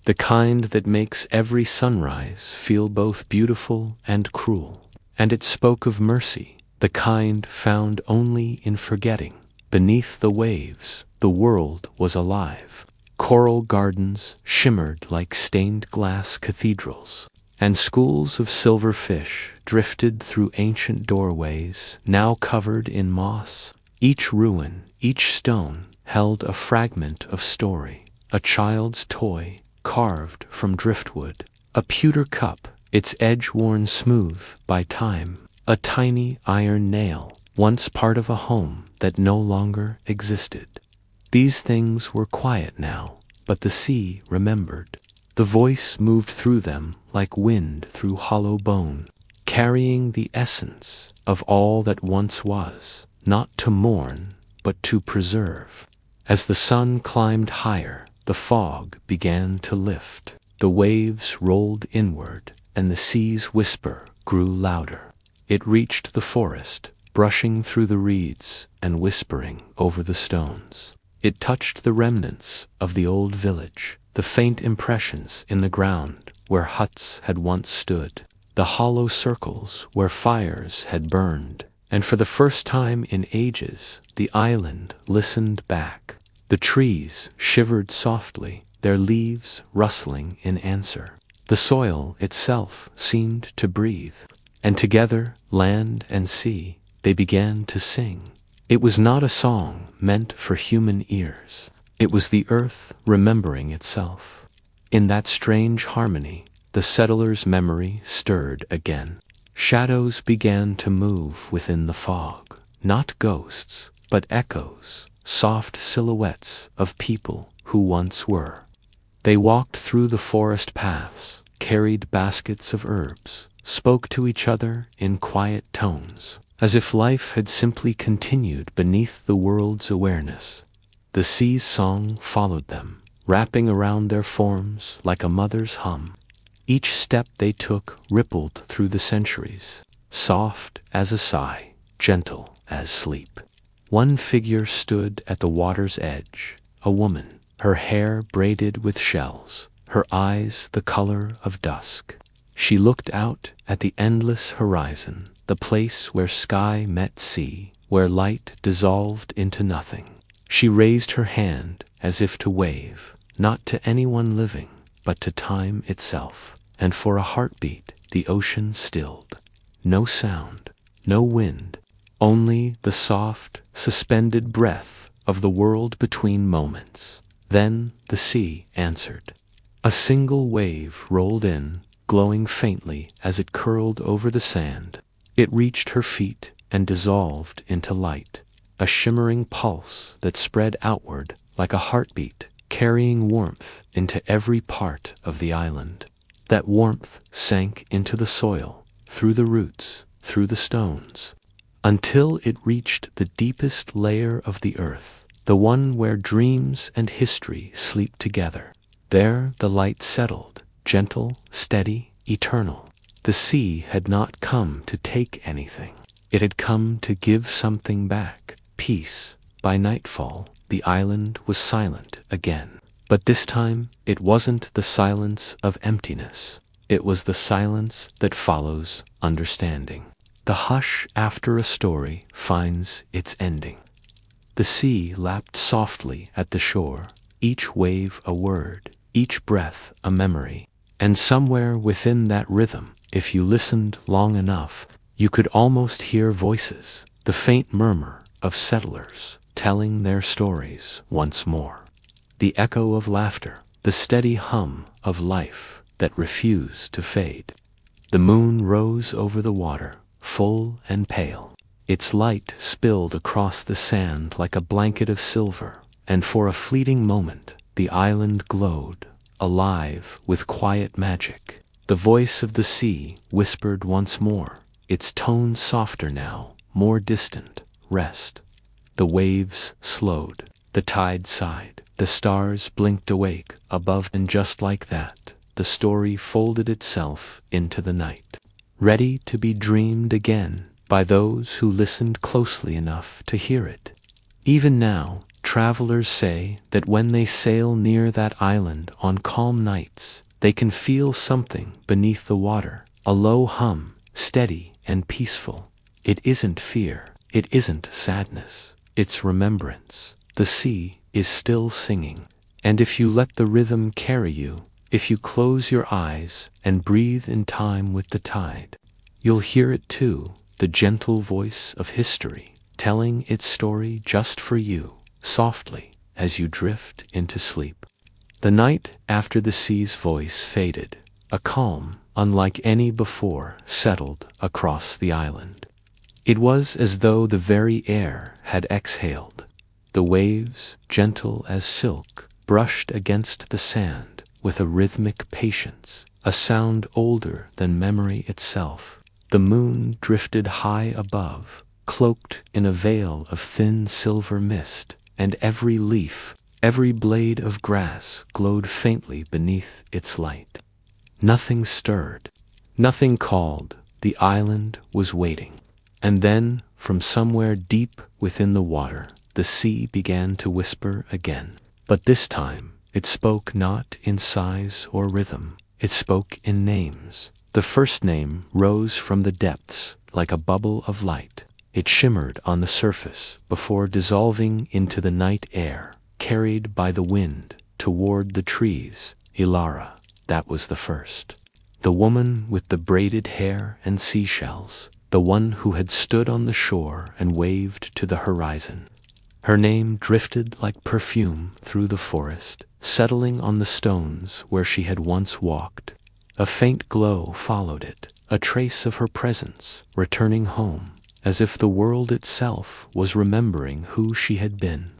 the kind that makes every sunrise feel both beautiful and cruel. And it spoke of mercy, the kind found only in forgetting. Beneath the waves, the world was alive. Coral gardens shimmered like stained glass cathedrals. and schools of silver fish drifted through ancient doorways, now covered in moss. Each ruin, each stone, held a fragment of story, a child's toy carved from driftwood, a pewter cup, its edge worn smooth by time, a tiny iron nail, once part of a home that no longer existed. These things were quiet now, but the sea remembered. The voice moved through them like wind through hollow bone, carrying the essence of all that once was, not to mourn, but to preserve. As the sun climbed higher, the fog began to lift. The waves rolled inward, and the sea's whisper grew louder. It reached the forest, brushing through the reeds and whispering over the stones. It touched the remnants of the old village, the faint impressions in the ground where huts had once stood, the hollow circles where fires had burned, and for the first time in ages, the island listened back. The trees shivered softly, their leaves rustling in answer. The soil itself seemed to breathe, and together, land and sea, they began to sing. It was not a song meant for human ears. It was the earth remembering itself. In that strange harmony, the settler's memory stirred again. Shadows began to move within the fog, not ghosts, but echoes, soft silhouettes of people who once were. They walked through the forest paths, carried baskets of herbs, spoke to each other in quiet tones, as if life had simply continued beneath the world's awareness. The sea's song followed them, wrapping around their forms like a mother's hum. Each step they took rippled through the centuries, soft as a sigh, gentle as sleep. One figure stood at the water's edge, a woman, her hair braided with shells, her eyes the color of dusk. She looked out at the endless horizon, the place where sky met sea, where light dissolved into nothing. She raised her hand as if to wave, not to anyone living, but to time itself, and for a heartbeat the ocean stilled. No sound, no wind, only the soft, suspended breath of the world between moments. Then the sea answered. A single wave rolled in, glowing faintly as it curled over the sand. It reached her feet and dissolved into light, a shimmering pulse that spread outward like a heartbeat, carrying warmth into every part of the island. That warmth sank into the soil, through the roots, through the stones, until it reached the deepest layer of the earth, the one where dreams and history sleep together. There the light settled, gentle, steady, eternal. The sea had not come to take anything. It had come to give something back, peace. By nightfall, the island was silent again. But this time, it wasn't the silence of emptiness. It was the silence that follows understanding. The hush after a story finds its ending. The sea lapped softly at the shore, each wave a word, each breath a memory. And somewhere within that rhythm, if you listened long enough, you could almost hear voices, the faint murmur of settlers telling their stories once more. The echo of laughter, the steady hum of life that refused to fade. The moon rose over the water, full and pale. Its light spilled across the sand like a blanket of silver, and for a fleeting moment the island glowed, alive with quiet magic. The voice of the sea whispered once more, its tone softer now, more distant. Rest. The waves slowed, the tide sighed, the stars blinked awake above, and just like that, the story folded itself into the night, ready to be dreamed again by those who listened closely enough to hear it. Even now, travelers say that when they sail near that island on calm nights, they can feel something beneath the water, a low hum, steady and peaceful. It isn't fear, it isn't sadness, it's remembrance. The sea is still singing, and if you let the rhythm carry you, If you close your eyes and breathe in time with the tide, you'll hear it too, the gentle voice of history, telling its story just for you, softly, as you drift into sleep. The night after the sea's voice faded, a calm, unlike any before, settled across the island. It was as though the very air had exhaled. The waves, gentle as silk, brushed against the sand with a rhythmic patience, a sound older than memory itself. The moon drifted high above, cloaked in a veil of thin silver mist, and every leaf, every blade of grass glowed faintly beneath its light. Nothing stirred, nothing called. The island was waiting. And then, from somewhere deep within the water, the sea began to whisper again. But this time, it spoke not in size or rhythm. It spoke in names. The first name rose from the depths like a bubble of light. It shimmered on the surface before dissolving into the night air, carried by the wind toward the trees. Ilara, that was the first. The woman with the braided hair and seashells, the one who had stood on the shore and waved to the horizon. Her name drifted like perfume through the forest, settling on the stones where she had once walked. A faint glow followed it, a trace of her presence, returning home, as if the world itself was remembering who she had been.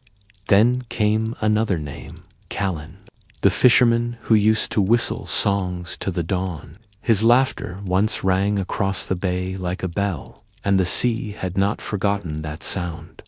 Then came another name, Callan, the fisherman who used to whistle songs to the dawn. His laughter once rang across the bay like a bell, and the sea had not forgotten that sound.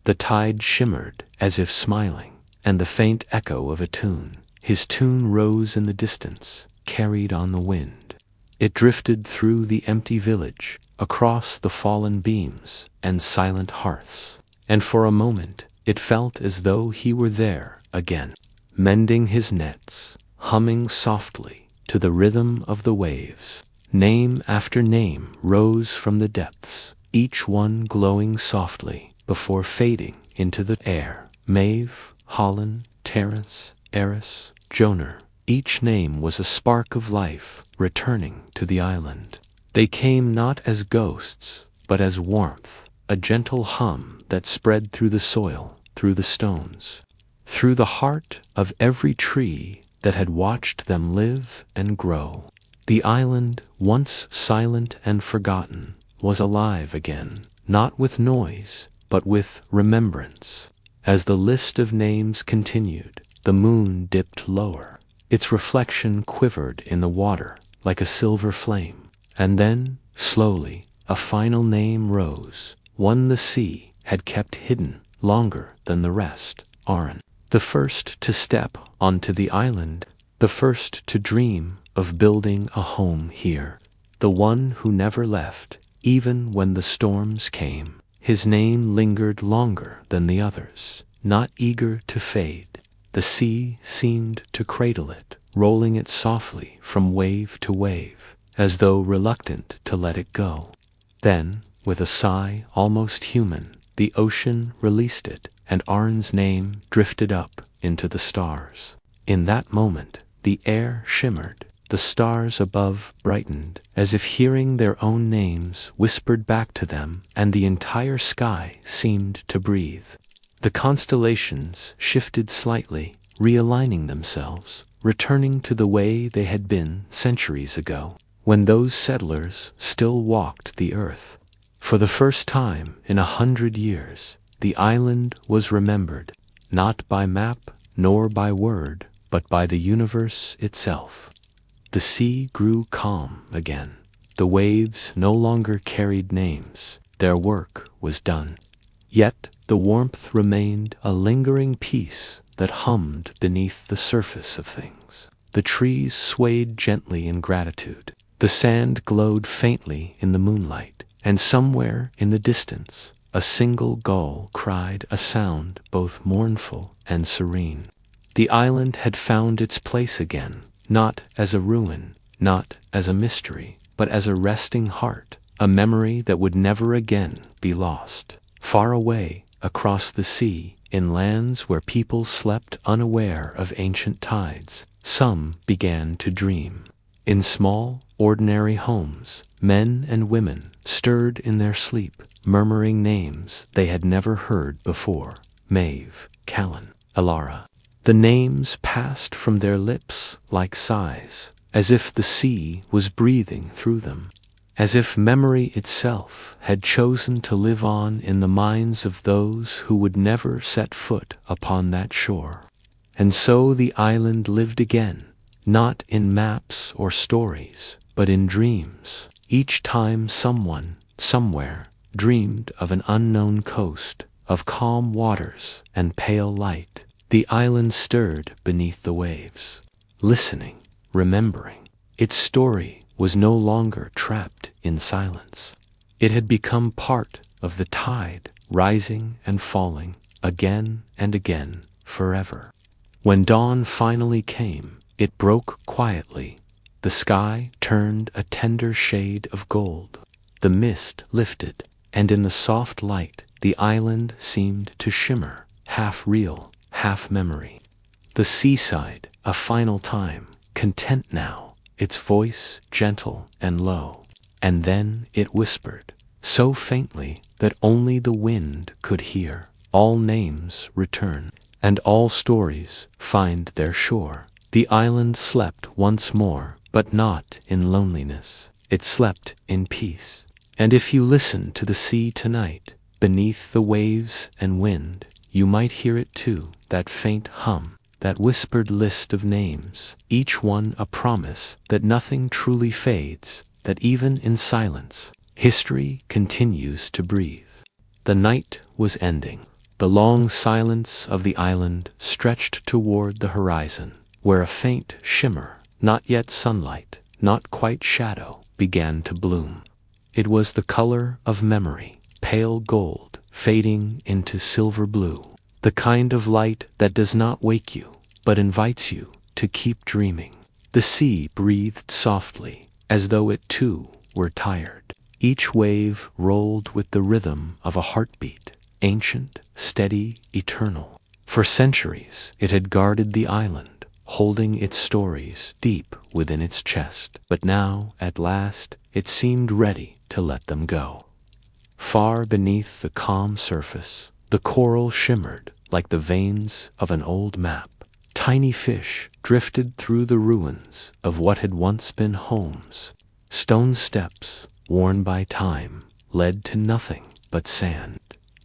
The tide shimmered, as if smiling, and the faint echo of a tune. His tune rose in the distance, carried on the wind. It drifted through the empty village, across the fallen beams and silent hearths, and for a moment it felt as though he were there again, mending his nets, humming softly to the rhythm of the waves. Name after name rose from the depths, each one glowing softly before fading into the air. Maeve, Holland, Terence, Eris, Joner. Each name was a spark of life returning to the island. They came not as ghosts, but as warmth, a gentle hum that spread through the soil, through the stones, through the heart of every tree that had watched them live and grow. The island, once silent and forgotten, was alive again, not with noise, but with remembrance. As the list of names continued, the moon dipped lower. Its reflection quivered in the water like a silver flame. And then, slowly, a final name rose, one the sea had kept hidden longer than the rest. Aran, the first to step onto the island, the first to dream of building a home here, the one who never left, even when the storms came. His name lingered longer than the others, not eager to fade. The sea seemed to cradle it, rolling it softly from wave to wave, as though reluctant to let it go. Then, with a sigh almost human, the ocean released it, and Arn's name drifted up into the stars. In that moment, the air shimmered, the stars above brightened, as if hearing their own names whispered back to them, and the entire sky seemed to breathe. The constellations shifted slightly, realigning themselves, returning to the way they had been centuries ago, when those settlers still walked the earth. For the first time in 100 years, the island was remembered, not by map nor by word, but by the universe itself. The sea grew calm again. The waves no longer carried names. Their work was done. Yet the warmth remained, a lingering peace that hummed beneath the surface of things. The trees swayed gently in gratitude. The sand glowed faintly in the moonlight, and somewhere in the distance, a single gull cried a sound both mournful and serene. The island had found its place again, not as a ruin, not as a mystery, but as a resting heart, a memory that would never again be lost. Far away, across the sea, in lands where people slept unaware of ancient tides, Some began to dream. In small, ordinary homes, men and women stirred in their sleep, murmuring names they had never heard before. Maeve, Callan, Alara. The names passed from their lips like sighs, as if the sea was breathing through them, as if memory itself had chosen to live on in the minds of those who would never set foot upon that shore. And so the island lived again, not in maps or stories, but in dreams. Each time someone, somewhere, dreamed of an unknown coast, of calm waters and pale light, the island stirred beneath the waves, listening, remembering. Its story was no longer trapped in silence. It had become part of the tide, rising and falling, again and again, forever. When dawn finally came, it broke quietly. The sky turned a tender shade of gold. The mist lifted, and in the soft light, the island seemed to shimmer, half real, half memory. The seaside, a final time, content now, its voice gentle and low. And then it whispered, so faintly that only the wind could hear, all names return, and all stories find their shore. The island slept once more, but not in loneliness. It slept in peace. And if you listen to the sea tonight, beneath the waves and wind, you might hear it too, that faint hum, that whispered list of names, each one a promise that nothing truly fades, that even in silence, history continues to breathe. The night was ending. The long silence of the island stretched toward the horizon, where a faint shimmer, not yet sunlight, not quite shadow, began to bloom. It was the color of memory, pale gold, fading into silver blue, the kind of light that does not wake you, but invites you to keep dreaming. The sea breathed softly, as though it too were tired. Each wave rolled with the rhythm of a heartbeat, ancient, steady, eternal. For centuries it had guarded the island, holding its stories deep within its chest. But now, at last, it seemed ready to let them go. Far beneath the calm surface, the coral shimmered like the veins of an old map. Tiny fish drifted through the ruins of what had once been homes. Stone steps, worn by time, led to nothing but sand.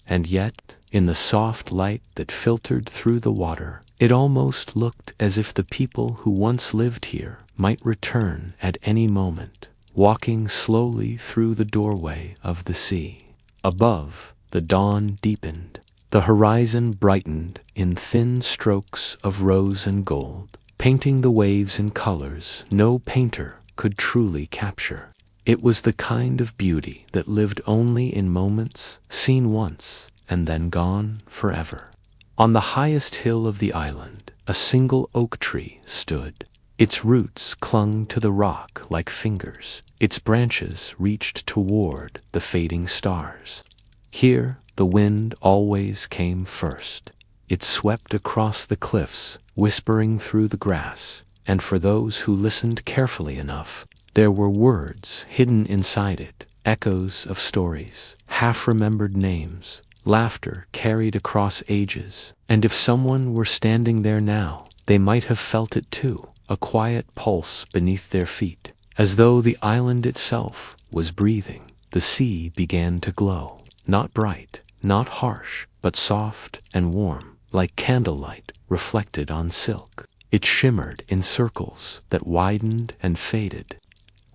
And yet, in the soft light that filtered through the water, it almost looked as if the people who once lived here might return at any moment, walking slowly through the doorway of the sea. Above, the dawn deepened. The horizon brightened in thin strokes of rose and gold, painting the waves in colors no painter could truly capture. It was the kind of beauty that lived only in moments, seen once, and then gone forever. On the highest hill of the island, a single oak tree stood. Its roots clung to the rock like fingers. Its branches reached toward the fading stars. Here, the wind always came first. It swept across the cliffs, whispering through the grass, and for those who listened carefully enough, there were words hidden inside it, echoes of stories, half-remembered names, laughter carried across ages. And if someone were standing there now, they might have felt it too, a quiet pulse beneath their feet, as though the island itself was breathing. The sea began to glow, not bright, not harsh, but soft and warm, like candlelight reflected on silk. It shimmered in circles that widened and faded,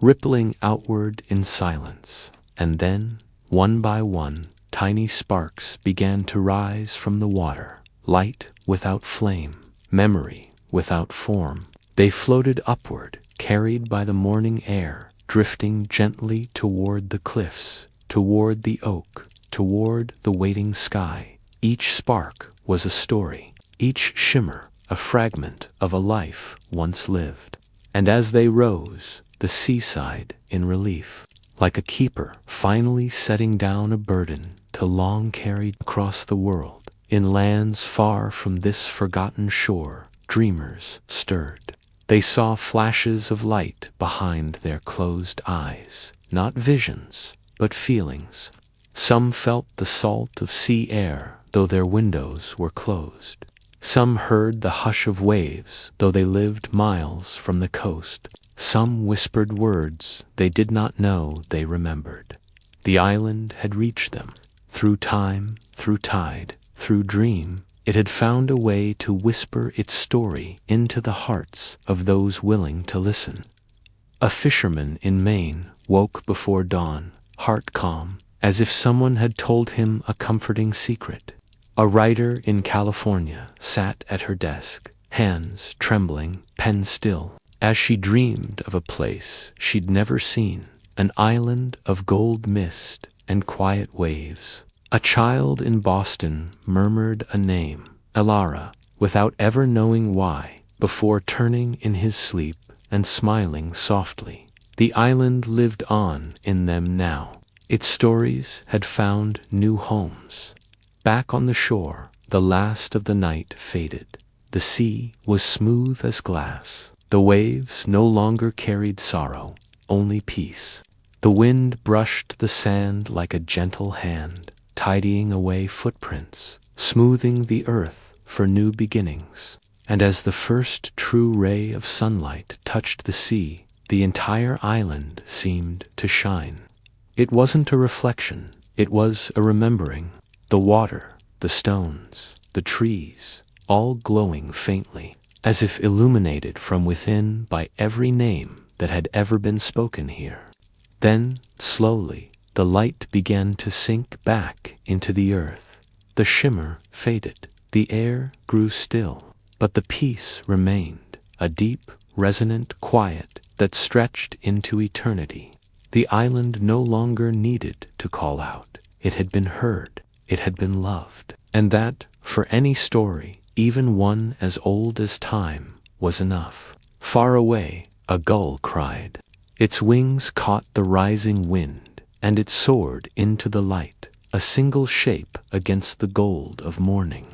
rippling outward in silence. And then, one by one, tiny sparks began to rise from the water, light without flame, memory without form. They floated upward, carried by the morning air, drifting gently toward the cliffs, toward the oak, toward the waiting sky. Each spark was a story, each shimmer a fragment of a life once lived. And as they rose, the seaside in relief, like a keeper finally setting down a burden to long carry across the world. In lands far from this forgotten shore, dreamers stirred. They saw flashes of light behind their closed eyes, not visions, but feelings. Some felt the salt of sea air, though their windows were closed. Some heard the hush of waves, though they lived miles from the coast. Some whispered words they did not know they remembered. The island had reached them. Through time, through tide, through dream, it had found a way to whisper its story into the hearts of those willing to listen. A fisherman in Maine woke before dawn, heart calm, as if someone had told him a comforting secret. A writer in California sat at her desk, hands trembling, pen still, as she dreamed of a place she'd never seen, an island of gold mist and quiet waves. A child in Boston murmured a name, Elara, without ever knowing why, before turning in his sleep and smiling softly. The island lived on in them now. Its stories had found new homes. Back on the shore, the last of the night faded. The sea was smooth as glass. The waves no longer carried sorrow, only peace. The wind brushed the sand like a gentle hand, tidying away footprints, smoothing the earth for new beginnings. And as the first true ray of sunlight touched the sea, the entire island seemed to shine. It wasn't a reflection, it was a remembering. The water, the stones, the trees, all glowing faintly, as if illuminated from within by every name that had ever been spoken here. Then, slowly, the light began to sink back into the earth. The shimmer faded, the air grew still, but the peace remained, a deep, resonant quiet that stretched into eternity. The island no longer needed to call out. It had been heard, it had been loved, and that, for any story, even one as old as time, was enough. Far away, a gull cried. Its wings caught the rising wind, and it soared into the light, a single shape against the gold of morning.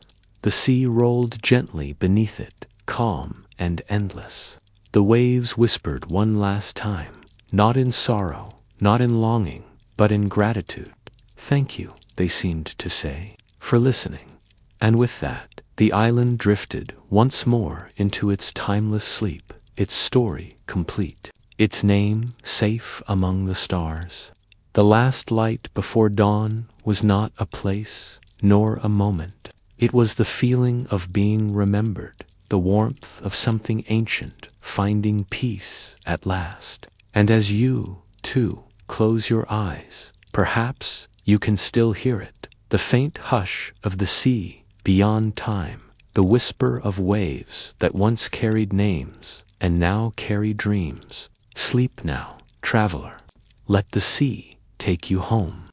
The sea rolled gently beneath it, calm and endless. The waves whispered one last time, not in sorrow, not in longing, but in gratitude. "Thank you," they seemed to say, "for listening." And with that, the island drifted once more into its timeless sleep, its story complete, its name safe among the stars. The last light before dawn was not a place, nor a moment. It was the feeling of being remembered, the warmth of something ancient finding peace at last. And as you, too, close your eyes, perhaps you can still hear it, the faint hush of the sea beyond time, the whisper of waves that once carried names and now carry dreams. Sleep now, traveler. Let the sea take you home.